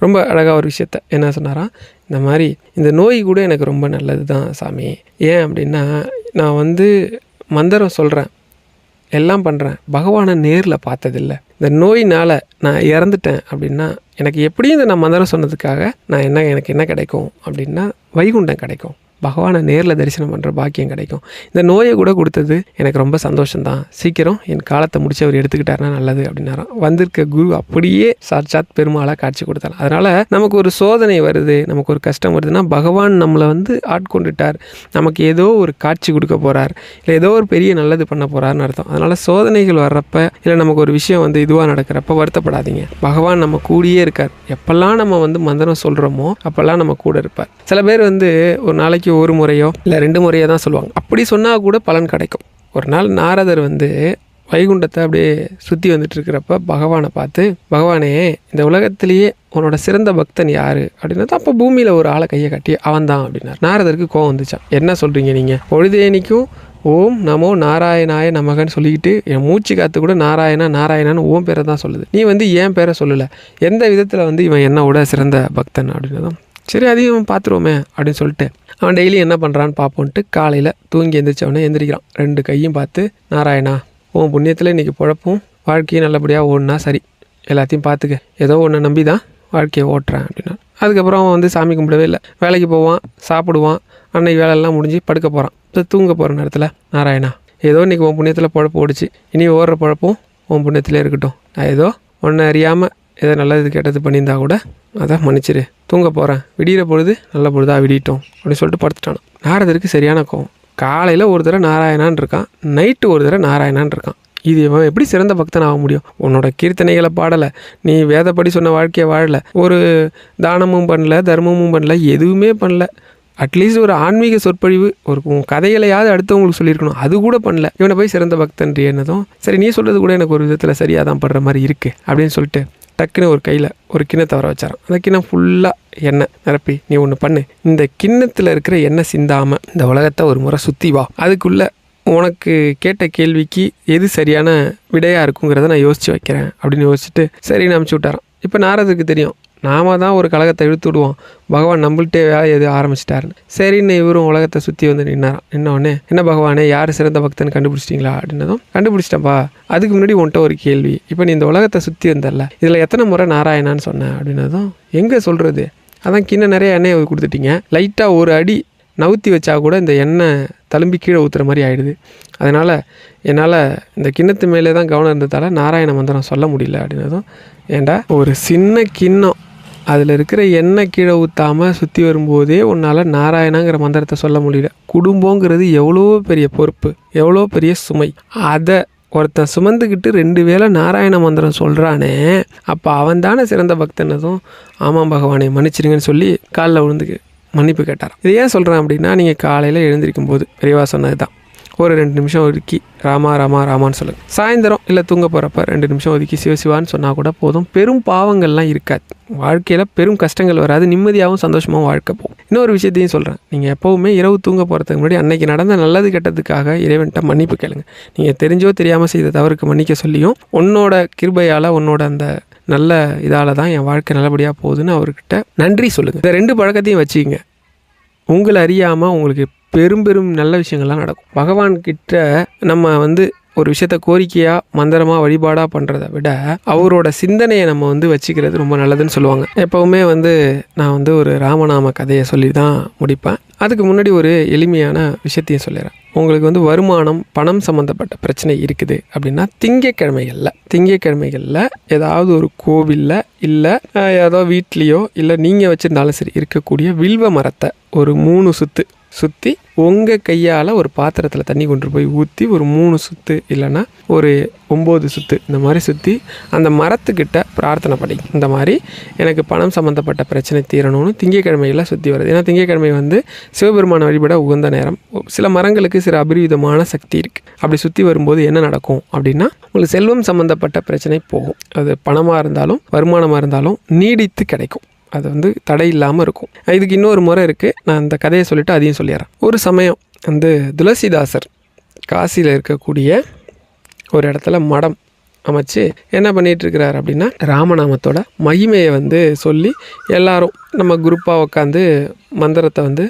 ரொம்ப அழகாக ஒரு விஷயத்த என்ன சொன்னாராம், இந்த மாதிரி இந்த நோய் கூட எனக்கு ரொம்ப நல்லது தான் சாமி. ஏன் அப்படின்னா, நான் மந்திரம் சொல்கிறேன், எல்லாம் பண்ணுறேன், பகவானை நேரில் பார்த்ததில்லை. இந்த நோயினால் நான் இறந்துட்டேன் அப்படின்னா எனக்கு எப்படியும் இந்த நான் மந்திரம் சொன்னதுக்காக எனக்கு என்ன கிடைக்கும் அப்படின்னா வைகுண்டம் கிடைக்கும், பகவானை நேரில் தரிசனம் பண்ணுற பாக்கியம் கிடைக்கும். இந்த நோயை கூட கொடுத்தது எனக்கு ரொம்ப சந்தோஷம்தான், சீக்கிரம் என் காலத்தை முடிச்சு அவர் எடுத்துக்கிட்டாருன்னா நல்லது அப்படின்னாராம். வந்திருக்க குரு அப்படியே சாட்சாத் பெருமாளாக காட்சி கொடுத்தாரு. அதனால் நமக்கு ஒரு சோதனை வருது, நமக்கு ஒரு கஷ்டம் வருதுன்னா பகவான் நம்மளை ஆட்கொண்டுட்டார், நமக்கு ஏதோ ஒரு காட்சி கொடுக்க போகிறார், இல்லை ஏதோ ஒரு பெரிய நல்லது பண்ண போகிறாருன்னு அர்த்தம். அதனால் சோதனைகள் வர்றப்ப, இல்லை நமக்கு ஒரு விஷயம் இதுவாக நடக்கிறப்ப வருத்தப்படாதீங்க. பகவான் நம்ம கூடியே இருக்கார். எப்பெல்லாம் நம்ம மந்திரம் சொல்கிறோமோ அப்போல்லாம் நம்ம கூட இருப்பார். சில பேர் ஒரு நாளைக்கு ஒரு முறையோ இல்லை 2 முறையோ தான் சொல்லுவாங்க. அப்படி சொன்னால் கூட பலன் கிடைக்கும். ஒரு நாள் நாரதர் வைகுண்டத்தை அப்படியே சுற்றி இருக்கிறப்ப பகவானை பார்த்து, பகவானே இந்த உலகத்திலேயே உன்னோட சிறந்த பக்தன் யார் அப்படின்னா, அப்போ பூமியில் ஒரு ஆளை கையை கட்டி அவன் தான் அப்படின்னார். நாரதருக்கு கோவம் வந்துச்சான். என்ன சொல்கிறீங்க நீங்கள், பொழுதேனிக்கும் ஓம் நமோ நாராயணாய நமகன்னு சொல்லிக்கிட்டு என் மூச்சு காற்று கூட நாராயணான்னு ஓம் பேரை தான் சொல்லுது. நீ வந்து ஏன் பேரை சொல்லலை, எந்த விதத்தில் வந்து இவன் என்னோட சிறந்த பக்தன் அப்படின்னதும் சரி அதையும் பார்த்துருவோமே அப்படின்னு சொல்லிட்டு அவன் டெய்லி என்ன பண்ணுறான்னு பார்ப்போன்ட்டு காலையில் தூங்கி எந்திரிச்சவனே எந்திரிக்கிறான். 2 கையும் பார்த்து, நாராயணா உன் புண்ணியத்தில் இன்றைக்கி பொழப்பும் வாழ்க்கையும் நல்லபடியாக ஓடுனா சரி, எல்லாத்தையும் பார்த்துக்க, ஏதோ ஒன்று நம்பி தான் வாழ்க்கையை ஓட்டுறேன் அப்படின்னா. அதுக்கப்புறம் அவன் வந்து சாமி கும்பிடவே இல்லை. வேலைக்கு போவான், சாப்பிடுவான், அன்னைக்கு வேலையெல்லாம் முடிஞ்சு படுக்க போகிறான். தூங்க போகிற நேரத்தில், நாராயணா ஏதோ இன்றைக்கி உன் புண்ணியத்தில் பொழப்பு ஓடிச்சு, இனி ஓடுற பொழப்பும் உன் புண்ணியத்திலே இருக்கட்டும், நான் ஏதோ ஒன்று அறியாமல் ஏதோ நல்லது கெட்டது பண்ணியிருந்தா கூட அதை மன்னிச்சிரு, தூங்க போகிறேன், விடிகிற பொழுது நல்ல பொழுதாக விடிட்டோம் அப்படின்னு சொல்லிட்டு படுத்துட்டானோ. நாரதருக்கு சரியான கோவம். காலையில் ஒரு தடவை நாராயணான் இருக்கான், நைட்டு ஒரு தடவை நாராயணான் இருக்கான். இது இவன் எப்படி சிறந்த பக்தன் ஆக முடியும்? உன்னோட கீர்த்தனைகளை பாடலை, நீ வேதப்படி சொன்ன வாழ்க்கையை வாழலை, ஒரு தானமும் பண்ணல, தர்மமும் பண்ணல, எதுவுமே பண்ணல, அட்லீஸ்ட் ஒரு ஆன்மீக சொற்பொழிவு, ஒரு கதைகளையாவது அடுத்தவங்களுக்கு சொல்லியிருக்கணும், அது கூட பண்ணல. இவனை போய் சிறந்த பக்தன் என்னதும் சரி, நீ சொல்கிறது கூட எனக்கு ஒரு விதத்தில் சரியாக தான் படுற மாதிரி இருக்குது அப்படின்னு சொல்லிட்டு டக்குன்னு ஒரு கையில் ஒரு கிண்ணத்தை வர வச்சாரான். அந்த கிண்ணம் ஃபுல்லாக எண்ணெய் நிரப்பி, நீ ஒன்று பண்ணு, இந்த கிண்ணத்தில் இருக்கிற எண்ணெய் சிந்தாமல் இந்த உலகத்தை ஒரு முறை சுற்றி வா, அதுக்குள்ளே உனக்கு கேட்ட கேள்விக்கு எது சரியான விடையாக இருக்குங்கிறத நான் யோசித்து வைக்கிறேன் அப்படின்னு யோசிச்சுட்டு சரின்னு அனுப்பிச்சி விட்டாரான். இப்போ நாரதருக்கு தெரியும், நாம தான் ஒரு கழகத்தை இழுத்து விடுவோம், பகவான் நம்மள்கிட்டே வேலை எது ஆரம்பிச்சிட்டாருன்னு. சரின்னு இவரும் உலகத்தை சுற்றி வந்து நின்னாரான். நின்னோடனே, என்ன பகவானே யார் சிறந்த பக்தன் கண்டுபிடிச்சிட்டிங்களா அப்படின்னதும், கண்டுபிடிச்சிட்டப்பா, அதுக்கு முன்னாடி உன்ட்ட ஒரு கேள்வி, இப்போ நீ இந்த உலகத்தை சுற்றி வந்தல்ல, இதில் எத்தனை முறை நாராயணான்னு சொன்னேன் அப்படின்னதும், எங்கே சொல்கிறது, அதான் கிண்ண நிறைய எண்ணெயை கொடுத்துட்டீங்க, லைட்டாக ஒரு அடி நவுத்தி வச்சா கூட இந்த எண்ணெய் தழும்பி கீழே ஊற்றுற மாதிரி ஆகிடுது, அதனால் என்னால் இந்த கிண்ணத்து மேலே தான் கவனம் இருந்ததால் நாராயண மந்திரம் சொல்ல முடியல அப்படின்னதும், ஏண்டா ஒரு சின்ன கிண்ணம் அதில் இருக்கிற எண்ணெய் கீழே ஊற்றாமல் சுற்றி வரும்போதே உன்னால் நாராயணங்கிற மந்திரத்தை சொல்ல முடியல. குடும்பங்கிறது எவ்வளோ பெரிய பொறுப்பு, எவ்வளோ பெரிய சுமை, அதை ஒருத்தன் சுமந்துக்கிட்டு 2 வேளை நாராயண மந்திரம் சொல்கிறானே, அப்போ அவன் தானே சிறந்த பக்தனதும், ஆமாம் பகவானே மன்னிச்சிருங்கன்னு சொல்லி காலில் விழுந்துக்கு மன்னிப்பு கேட்டாராம். இது ஏன் சொல்கிறேன் அப்படின்னா, நீங்கள் காலையில் எழுந்திருக்கும் போது பெரியவா சொன்னது தான், ஒரு 2 நிமிஷம் ஒதுக்கி ராமா ராமா ராமான்னு சொல்லுங்கள். சாயந்தரம் இல்லை தூங்க போகிறப்ப 2 நிமிஷம் ஒதுக்கி சிவசிவான்னு சொன்னால் கூட போதும். பெரும் பாவங்கள்லாம் இருக்காது, வாழ்க்கையில் பெரும் கஷ்டங்கள் வராது, நிம்மதியாகவும் சந்தோஷமாகவும் வாழ்க்கை போகும். இன்னொரு விஷயத்தையும் சொல்கிறேன், நீங்கள் எப்போவுமே இரவு தூங்க போகிறதுக்கு முன்னாடி அன்னைக்கு நடந்த நல்லது கெட்டதுக்காக இறைவன்கிட்ட மன்னிப்பு கேளுங்க. நீங்கள் தெரிஞ்சோ தெரியாமல் செய்த தவறுக்கு மன்னிக்க சொல்லியும், உன்னோட கிருபையால், உன்னோட அந்த நல்ல இதால் தான் என் வாழ்க்கை நல்லபடியாக போகுதுன்னு அவர்கிட்ட நன்றி சொல்லுங்கள். இந்த 2 பழக்கத்தையும் வச்சுக்கிங்க. உங்களை அறியாமல் உங்களுக்கு பெரும் பெரும் நல்ல விஷயங்கள்லாம் நடக்கும். பகவான்கிட்ட நம்ம வந்து ஒரு விஷயத்த கோரிக்கையாக மந்திரமாக வழிபாடாக பண்ணுறத விட அவரோட சிந்தனையை நம்ம வச்சுக்கிறது ரொம்ப நல்லதுன்னு சொல்லுவாங்க. எப்போவுமே நான் ஒரு ராமநாம கதையை சொல்லி தான் முடிப்பேன். அதுக்கு முன்னாடி ஒரு எளிமையான விஷயத்தையும் சொல்லிடுறேன். உங்களுக்கு வருமானம், பணம் சம்மந்தப்பட்ட பிரச்சனை இருக்குது அப்படின்னா திங்கக்கிழமைகளில் ஏதாவது ஒரு கோவிலில் இல்லை ஏதோ வீட்லேயோ இல்லை நீங்கள் வச்சுருந்தாலும் சரி இருக்கக்கூடிய வில்வ மரத்தை ஒரு 3 சுற்று சுற்றி உங்கள் கையால் ஒரு பாத்திரத்தில் தண்ணி கொண்டு போய் ஊற்றி ஒரு 3 சுற்று இல்லைன்னா ஒரு 9 சுற்று இந்த மாதிரி சுற்றி அந்த மரத்துக்கிட்ட பிரார்த்தனை பண்ணி, இந்த மாதிரி எனக்கு பணம் சம்மந்தப்பட்ட பிரச்சனை தீரணும்னு திங்கக்கிழமையில் சுற்றி வருது. ஏன்னா திங்கக்கிழமை சிவபெருமான வழிபட உகந்த நேரம். சில மரங்களுக்கு சில அபரிவிதமான சக்தி இருக்குது. அப்படி சுற்றி வரும்போது என்ன நடக்கும் அப்படின்னா, உங்களுக்கு செல்வம் சம்மந்தப்பட்ட பிரச்சனை போகும். அது பணமாக இருந்தாலும் வருமானமாக இருந்தாலும் நீடித்து கிடைக்கும். அது தடை இல்லாமல் இருக்கும். இதுக்கு இன்னொரு முறை இருக்குது. நான் இந்த கதையை சொல்லிவிட்டு அதையும் சொல்லிடுறேன். ஒரு சமயம் துளசிதாசர் காசியில் இருக்கக்கூடிய ஒரு இடத்துல மடம் அமைச்சு என்ன பண்ணிகிட்ருக்கிறார் அப்படின்னா, ராமநாமத்தோட மகிமையை சொல்லி எல்லாரும் நம்ம குரூப்பாக உட்காந்து மந்திரத்தை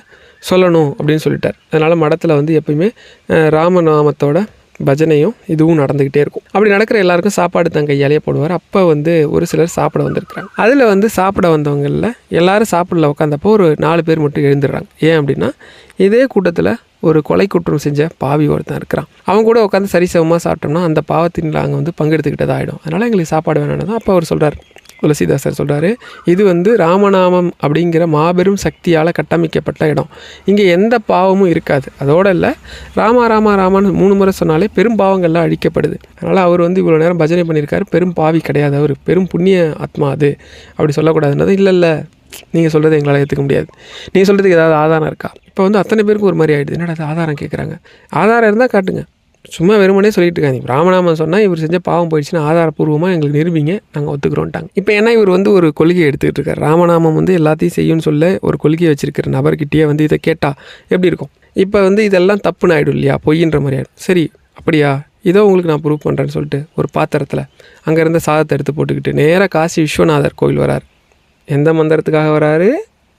சொல்லணும் அப்படின்னு சொல்லிட்டார். அதனால் மடத்தில் எப்பயுமே ராமநாமத்தோட பஜனையும் இதுவும் நடந்துக்கிட்டே இருக்கும். அப்படி நடக்கிற எல்லாருக்கும் சாப்பாடு தன் கையாலேயே போடுவார். அப்போ ஒரு சிலர் சாப்பிட வந்திருக்கிறாங்க. அதில் சாப்பிட வந்தவங்களில் எல்லாரும் சாப்பிடல உட்காந்தப்போ ஒரு 4 பேர் மட்டும் எழுந்துடுறாங்க. ஏன் அப்படின்னா, இதே கூட்டத்தில் ஒரு கொலை குற்றம் செஞ்ச பாவி ஒருத்தன் இருக்கிறான். அவங்க கூட உட்காந்து சரிசமமாக சாப்பிட்டோம்னா அந்த பாவத்தின் நாங்கள் பங்கெடுத்துக்கிட்டதாக ஆகிடும். அதனால் எங்களுக்கு சாப்பாடு வேணாம். அப்போ அவர் சொல்கிறார், துளசிதாசர் சொல்கிறாரு, இது ராமநாமம் அப்படிங்கிற மாபெரும் சக்தியால் கட்டமைக்கப்பட்ட இடம். இங்கே எந்த பாவமும் இருக்காது. அதோடு இல்லை, ராமா ராமா ராமான்னு 3 முறை சொன்னாலே பெரும் பாவங்கள்லாம் அழிக்கப்படுது. அதனால் அவர் இவ்வளோ நேரம் பஜனை பண்ணியிருக்காரு, பெரும் பாவி கிடையாது, அவர் பெரும் புண்ணிய ஆத்மா அது, அப்படி சொல்லக்கூடாதுன்றது. இல்லை நீங்கள் சொல்கிறது எங்களால் ஏற்றுக்க முடியாது, நீங்கள் சொல்கிறதுக்கு ஏதாவது ஆதாரம் இருக்கா? இப்போ அத்தனை பேருக்கு ஒரு மாதிரி ஆகிடுது. என்னடா ஆதாரம் கேட்குறாங்க. ஆதாரம் இருந்தால் காட்டுங்க, சும்மா வெறுமனே சொல்லிட்டு இருக்காங்க. ராமநாமம் சொன்னால் இவர் செஞ்ச பாவம் போயிடுச்சுன்னா ஆதாரப்பூர்வமாக எங்களுக்கு நிரூபிங்க, நாங்கள் ஒத்துக்கிறோன்ட்டாங்க. இப்போ ஏன்னா இவர் வந்து ஒரு கொள்கையை எடுத்துக்கிட்டு இருக்கார். ராமநாமம் வந்து எல்லாத்தையும் செய்யும்னு சொல்ல ஒரு கொள்கையை வச்சிருக்கிற நபர்கிட்டயே வந்து இதை கேட்டால் எப்படி இருக்கும்? இப்போ வந்து இதெல்லாம் தப்புன்னு ஆகிடும் இல்லையா, பொய்ன்ற மாதிரி ஆகிடும். சரி அப்படியா, இதோ உங்களுக்கு நான் ப்ரூவ் பண்ணுறேன்னு சொல்லிட்டு ஒரு பாத்திரத்தில் அங்கே இருந்த சாதத்தை எடுத்து போட்டுக்கிட்டு நேராக காசி விஸ்வநாதர் கோவில் வரார். எந்த மந்திரத்துக்காக வராரு?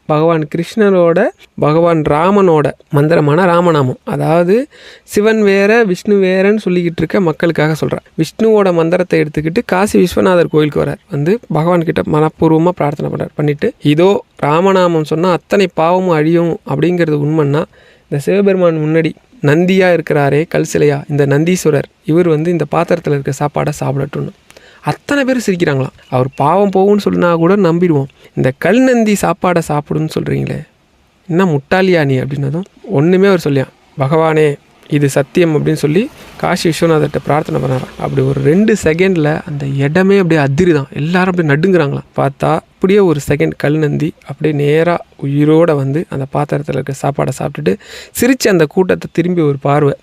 பகவான் கிருஷ்ணரோட பகவான் ராமனோட மந்திரமான ராமநாமம். அதாவது சிவன் வேற விஷ்ணு வேறன்னு சொல்லிக்கிட்டு இருக்க மக்களுக்காக சொல்கிறார். விஷ்ணுவோட மந்திரத்தை எடுத்துக்கிட்டு காசி விஸ்வநாதர் கோயிலுக்கு வரார். வந்து பகவான்கிட்ட மனப்பூர்வமாக பிரார்த்தனை பண்ணுறார். பண்ணிவிட்டு இதோ ராமநாமம் சொன்னால் அத்தனை பாவமும் அழியும் அப்படிங்கிறது உண்மைன்னா இந்த சிவபெருமான் முன்னாடி நந்தியாக இருக்கிறாரே, கல் சிலையா, இந்த நந்தீஸ்வரர் இவர் வந்து இந்த பாத்திரத்தில் இருக்க சாப்பாடை சாப்பிடட்டும்னு அத்தனை பேர் சிரிக்கிறாங்களாம். அவர் பாவம் போகும்னு சொன்னா கூட நம்பிடுவோம். இந்த கல் நந்தி சாப்பாடை சாப்பிடுன்னு சொல்கிறீங்களே, என்ன முட்டாளியா நீ அப்படின்னதும் ஒன்றுமே அவர் சொல்லியான். பகவானே இது சத்தியம் அப்படின்னு சொல்லி காசி விஸ்வநாதர்கிட்ட பிரார்த்தனை பண்ணாராம். அப்படி ஒரு 2 செகண்டில் அந்த இடமே அப்படியே அதிரிதான். எல்லாரும் அப்படியே நடுங்குறாங்களாம். பார்த்தா அப்படியே ஒரு செகண்ட் கல் நந்தி அப்படியே நேராக உயிரோடு வந்து அந்த பாத்திரத்தில் இருக்க சாப்பாடை சாப்பிட்டுட்டு சிரித்து அந்த கூட்டத்தை திரும்பி ஒரு பார்வை,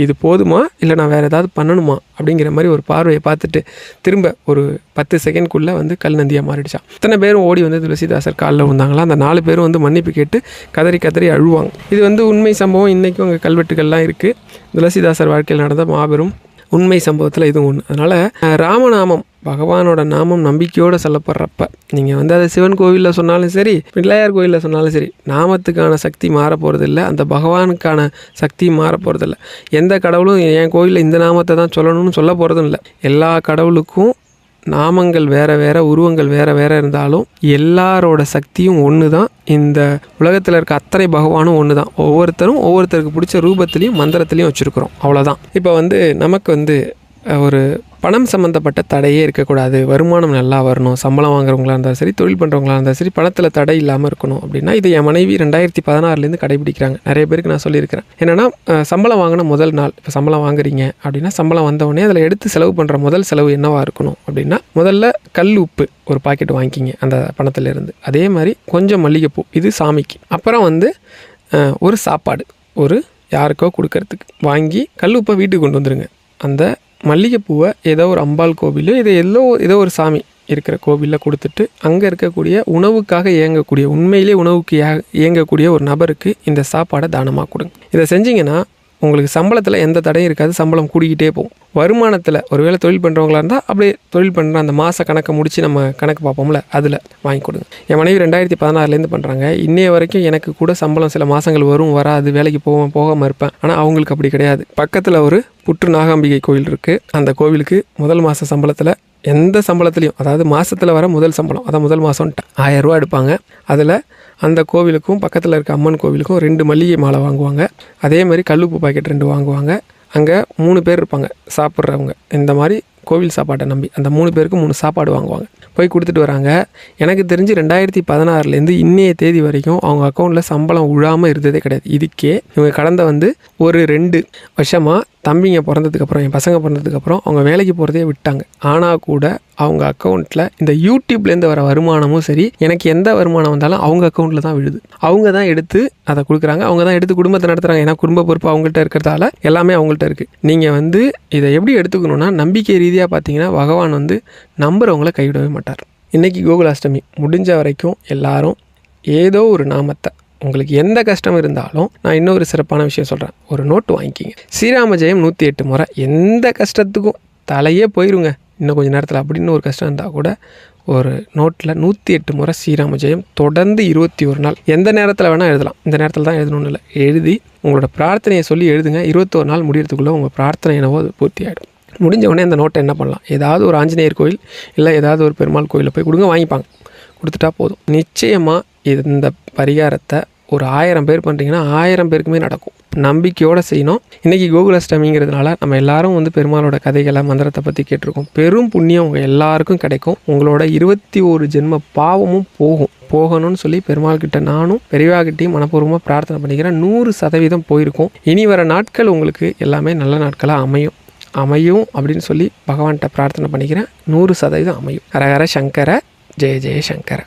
இது போதுமா இல்லை நான் வேறு ஏதாவது பண்ணணுமா அப்படிங்கிற மாதிரி ஒரு பார்வையை பார்த்துட்டு திரும்ப ஒரு 10 செகண்ட்குள்ளே வந்து கல் நந்தியாக மாறிடுச்சான். இத்தனை பேரும் ஓடி வந்து துளசிதாசர் காலில் விழுந்தாங்களா. அந்த 4 பேரும் வந்து மன்னிப்பு கேட்டு கதறி அழுவாங்க. இது வந்து உண்மை சம்பவம். இன்றைக்கும் அங்கே கல்வெட்டுகள்லாம் இருக்குது. துளசிதாசர் வாழ்க்கையில் நடந்த மாபெரும் உண்மை சம்பவத்தில் இதுவும் ஒன்று. அதனால் ராமநாமம் பகவானோட நாமம் நம்பிக்கையோடு சொல்லப்படுறப்ப நீங்கள் வந்து அதை சிவன் கோவிலில் சொன்னாலும் சரி, பிள்ளையார் கோவிலில் சொன்னாலும் சரி, நாமத்துக்கான சக்தி மாற போகிறதில்ல, அந்த பகவானுக்கான சக்தி மாற போகிறதில்ல. எந்த கடவுளும் என் கோவிலில் இந்த நாமத்தை தான் சொல்லணும்னு சொல்ல போகிறதும் இல்லை. எல்லா கடவுளுக்கும் நாமங்கள் வேறு வேறு, உருவங்கள் வேறு வேறு இருந்தாலும் எல்லாரோட சக்தியும் ஒன்று தான். இந்த உலகத்தில் இருக்க அத்தனை பகவானும் ஒன்று தான். ஒவ்வொருத்தரும் ஒவ்வொருத்தருக்கு பிடிச்ச ரூபத்துலேயும் மந்திரத்துலேயும் வச்சுருக்குறோம், அவ்வளோதான். இப்போ வந்து நமக்கு வந்து ஒரு பணம் சம்மந்தப்பட்ட தடையே இருக்கக்கூடாது, வருமானம் நல்லா வரணும், சம்பளம் வாங்குறவங்களா இருந்தாலும் சரி, தொழில் பண்ணுறவங்களா இருந்தாலும் சரி, பணத்தில் தடை இல்லாமல் இருக்கணும் அப்படின்னா இதை என் மனைவி 2016 கடைபிடிக்கிறாங்க. நிறைய பேருக்கு நான் சொல்லியிருக்கிறேன். என்னென்னா சம்பளம் வாங்கின முதல் நாள், இப்போ சம்பளம் வாங்குறீங்க அப்படின்னா சம்பளம் வந்தவுடனே அதில் எடுத்து செலவு பண்ணுற முதல் செலவு என்னவாக இருக்கணும் அப்படின்னா, முதல்ல கல் உப்பு ஒரு பாக்கெட் வாங்கிக்கிங்க அந்த பணத்திலேருந்து. அதே மாதிரி கொஞ்சம் மல்லிகைப்பூ, இது சாமிக்கு. அப்புறம் வந்து ஒரு சாப்பாடு ஒரு யாருக்கோ கொடுக்கறதுக்கு வாங்கி கல் உப்பை வீட்டுக்கு கொண்டு வந்துடுங்க. அந்த மல்லிகைப்பூவை ஏதோ ஒரு அம்பாள் கோவிலோ ஏதோ ஒரு சாமி இருக்கிற கோவிலில் கொடுத்துட்டு அங்கே இருக்கக்கூடிய உணவுக்காக இயங்கக்கூடிய, உண்மையிலே உணவுக்கு இயங்கக்கூடிய ஒரு நபருக்கு இந்த சாப்பாடை தானமாக கொடுங்க. இதை செஞ்சிங்கன்னா உங்களுக்கு சம்பளத்தில் எந்த தடையும் இருக்காது, சம்பளம் கூடிக்கிட்டே போகும். வருமானத்தில் ஒருவேளை தொழில் பண்ணுறவங்களா இருந்தால் அப்படியே தொழில் பண்ணுற அந்த மாத கணக்கை முடித்து நம்ம கணக்கு பார்ப்போம்ல, அதில் வாங்கி கொடுங்க. என் மனைவி 2016 பண்ணுறாங்க. இன்னைய வரைக்கும் எனக்கு கூட சம்பளம் சில மாதங்கள் வரும் வராது, வேலைக்கு போகாமல் இருப்பேன். ஆனால் அவங்களுக்கு அப்படி கிடையாது. பக்கத்தில் ஒரு புற்று நாகாம்பிகை கோவில் இருக்குது. அந்த கோவிலுக்கு முதல் மாத சம்பளத்தில் எந்த சம்பளத்துலையும், அதாவது மாதத்தில் வர முதல் சம்பளம், அதான் முதல் மாதம் 1000 ரூபா எடுப்பாங்க. அதில் அந்த கோவிலுக்கும் பக்கத்தில் இருக்க அம்மன் கோவிலுக்கும் 2 மல்லிகை மாலை வாங்குவாங்க. அதே மாதிரி கல்லுப்பு பாக்கெட் 2 வாங்குவாங்க. அங்கே 3 பேர் இருப்பாங்க சாப்பிட்றவங்க. இந்த மாதிரி கோவில் சாப்பாட்டை நம்பி அந்த 3 பேருக்கு 3 சாப்பாடு வாங்குவாங்க. போய் கொடுத்துட்டு வராங்க. எனக்கு தெரிஞ்சு 2016 இன்னைய தேதி வரைக்கும் அவங்க அக்கௌண்ட்டில் சம்பளம் விழாமல் இருந்ததே கிடையாது. இதுக்கே இவங்க கடந்த வந்து ஒரு 2 வருஷமாக தம்பிங்க பிறந்ததுக்கப்புறம், என் பசங்க பிறந்ததுக்கப்புறம் அவங்க வேலைக்கு போகிறதே விட்டாங்க. ஆனால் கூட அவங்க அக்கௌண்ட்டில் இந்த யூடியூப்லேருந்து வர வருமானமும் சரி, எனக்கு எந்த வருமானம் வந்தாலும் அவங்க அக்கௌண்ட்டில் தான் விழுது. அவங்க தான் எடுத்து அதை கொடுக்குறாங்க, அவங்க தான் எடுத்து குடும்பத்தை நடத்துகிறாங்க. ஏன்னா குடும்ப பொறுப்பு அவங்கள்ட்ட இருக்கிறதால எல்லாமே அவங்கள்ட்ட இருக்குது. நீங்கள் வந்து இதை எப்படி எடுத்துக்கணுன்னா, நம்பிக்கை ரீதியாக பார்த்தீங்கன்னா பகவான் வந்து நம்புறவங்களை கைவிடவே மாட்டார். இன்றைக்கி கோகுலாஷ்டமி, முடிஞ்ச வரைக்கும் எல்லாரும் ஏதோ ஒரு நாமத்தை, உங்களுக்கு எந்த கஷ்டம் இருந்தாலும், நான் இன்னொரு சிறப்பான விஷயம் சொல்கிறேன், ஒரு நோட்டு வாங்கிக்கிங்க. ஸ்ரீராம ஜெயம் 108 முறை. எந்த கஷ்டத்துக்கும் தலையே போயிருங்க இன்னும் கொஞ்சம் நேரத்தில் அப்படின்னு ஒரு கஷ்டம் இருந்தால் கூட ஒரு நோட்டில் 108 முறை ஸ்ரீராம ஜெயம் தொடர்ந்து 21 நாள், எந்த நேரத்தில் வேணால் எழுதலாம். இந்த நேரத்தில் தான் எழுதணும்னு இல்லை, எழுதி உங்களோட பிரார்த்தனையை சொல்லி எழுதுங்க. 21 நாள் முடியறதுக்குள்ளே உங்கள் பிரார்த்தனை என்னவோ அது பூர்த்தி ஆகிடும். முடிஞ்ச உடனே அந்த நோட்டை என்ன பண்ணலாம், ஏதாவது ஒரு ஆஞ்சநேயர் கோயில் இல்லை ஏதாவது ஒரு பெருமாள் கோயிலில் போய் கொடுங்க, வாங்கிப்பாங்க. கொடுத்துட்டா போதும். நிச்சயமாக இந்த பரிகாரத்தை ஒரு 1000 பேர் பண்ணுறீங்கன்னா 1000 பேருக்குமே நடக்கும். நம்பிக்கையோடு செய்யணும். இன்றைக்கி கோகுலாஷ்டமிங்கிறதுனால நம்ம எல்லாரும் வந்து பெருமாளோட கதைகளை மந்திரத்தை பற்றி கேட்டிருக்கோம். பெரும் புண்ணியம் உங்கள் எல்லாருக்கும் கிடைக்கும். உங்களோட 21 ஜென்ம பாவமும் போகணும்னு சொல்லி பெருமாள்கிட்ட நானும் பெரியவாகிட்டையும் மனப்பூர்வமாக பிரார்த்தனை பண்ணிக்கிறேன். 100% போயிருக்கும். இனி வர நாட்கள் உங்களுக்கு எல்லாமே நல்ல நாட்களாக அமையும் அப்படின்னு சொல்லி பகவான்கிட்ட பிரார்த்தனை பண்ணிக்கிறேன். 100% அமையும். ஹரஹர சங்கர, ஜெய ஜெய சங்கர.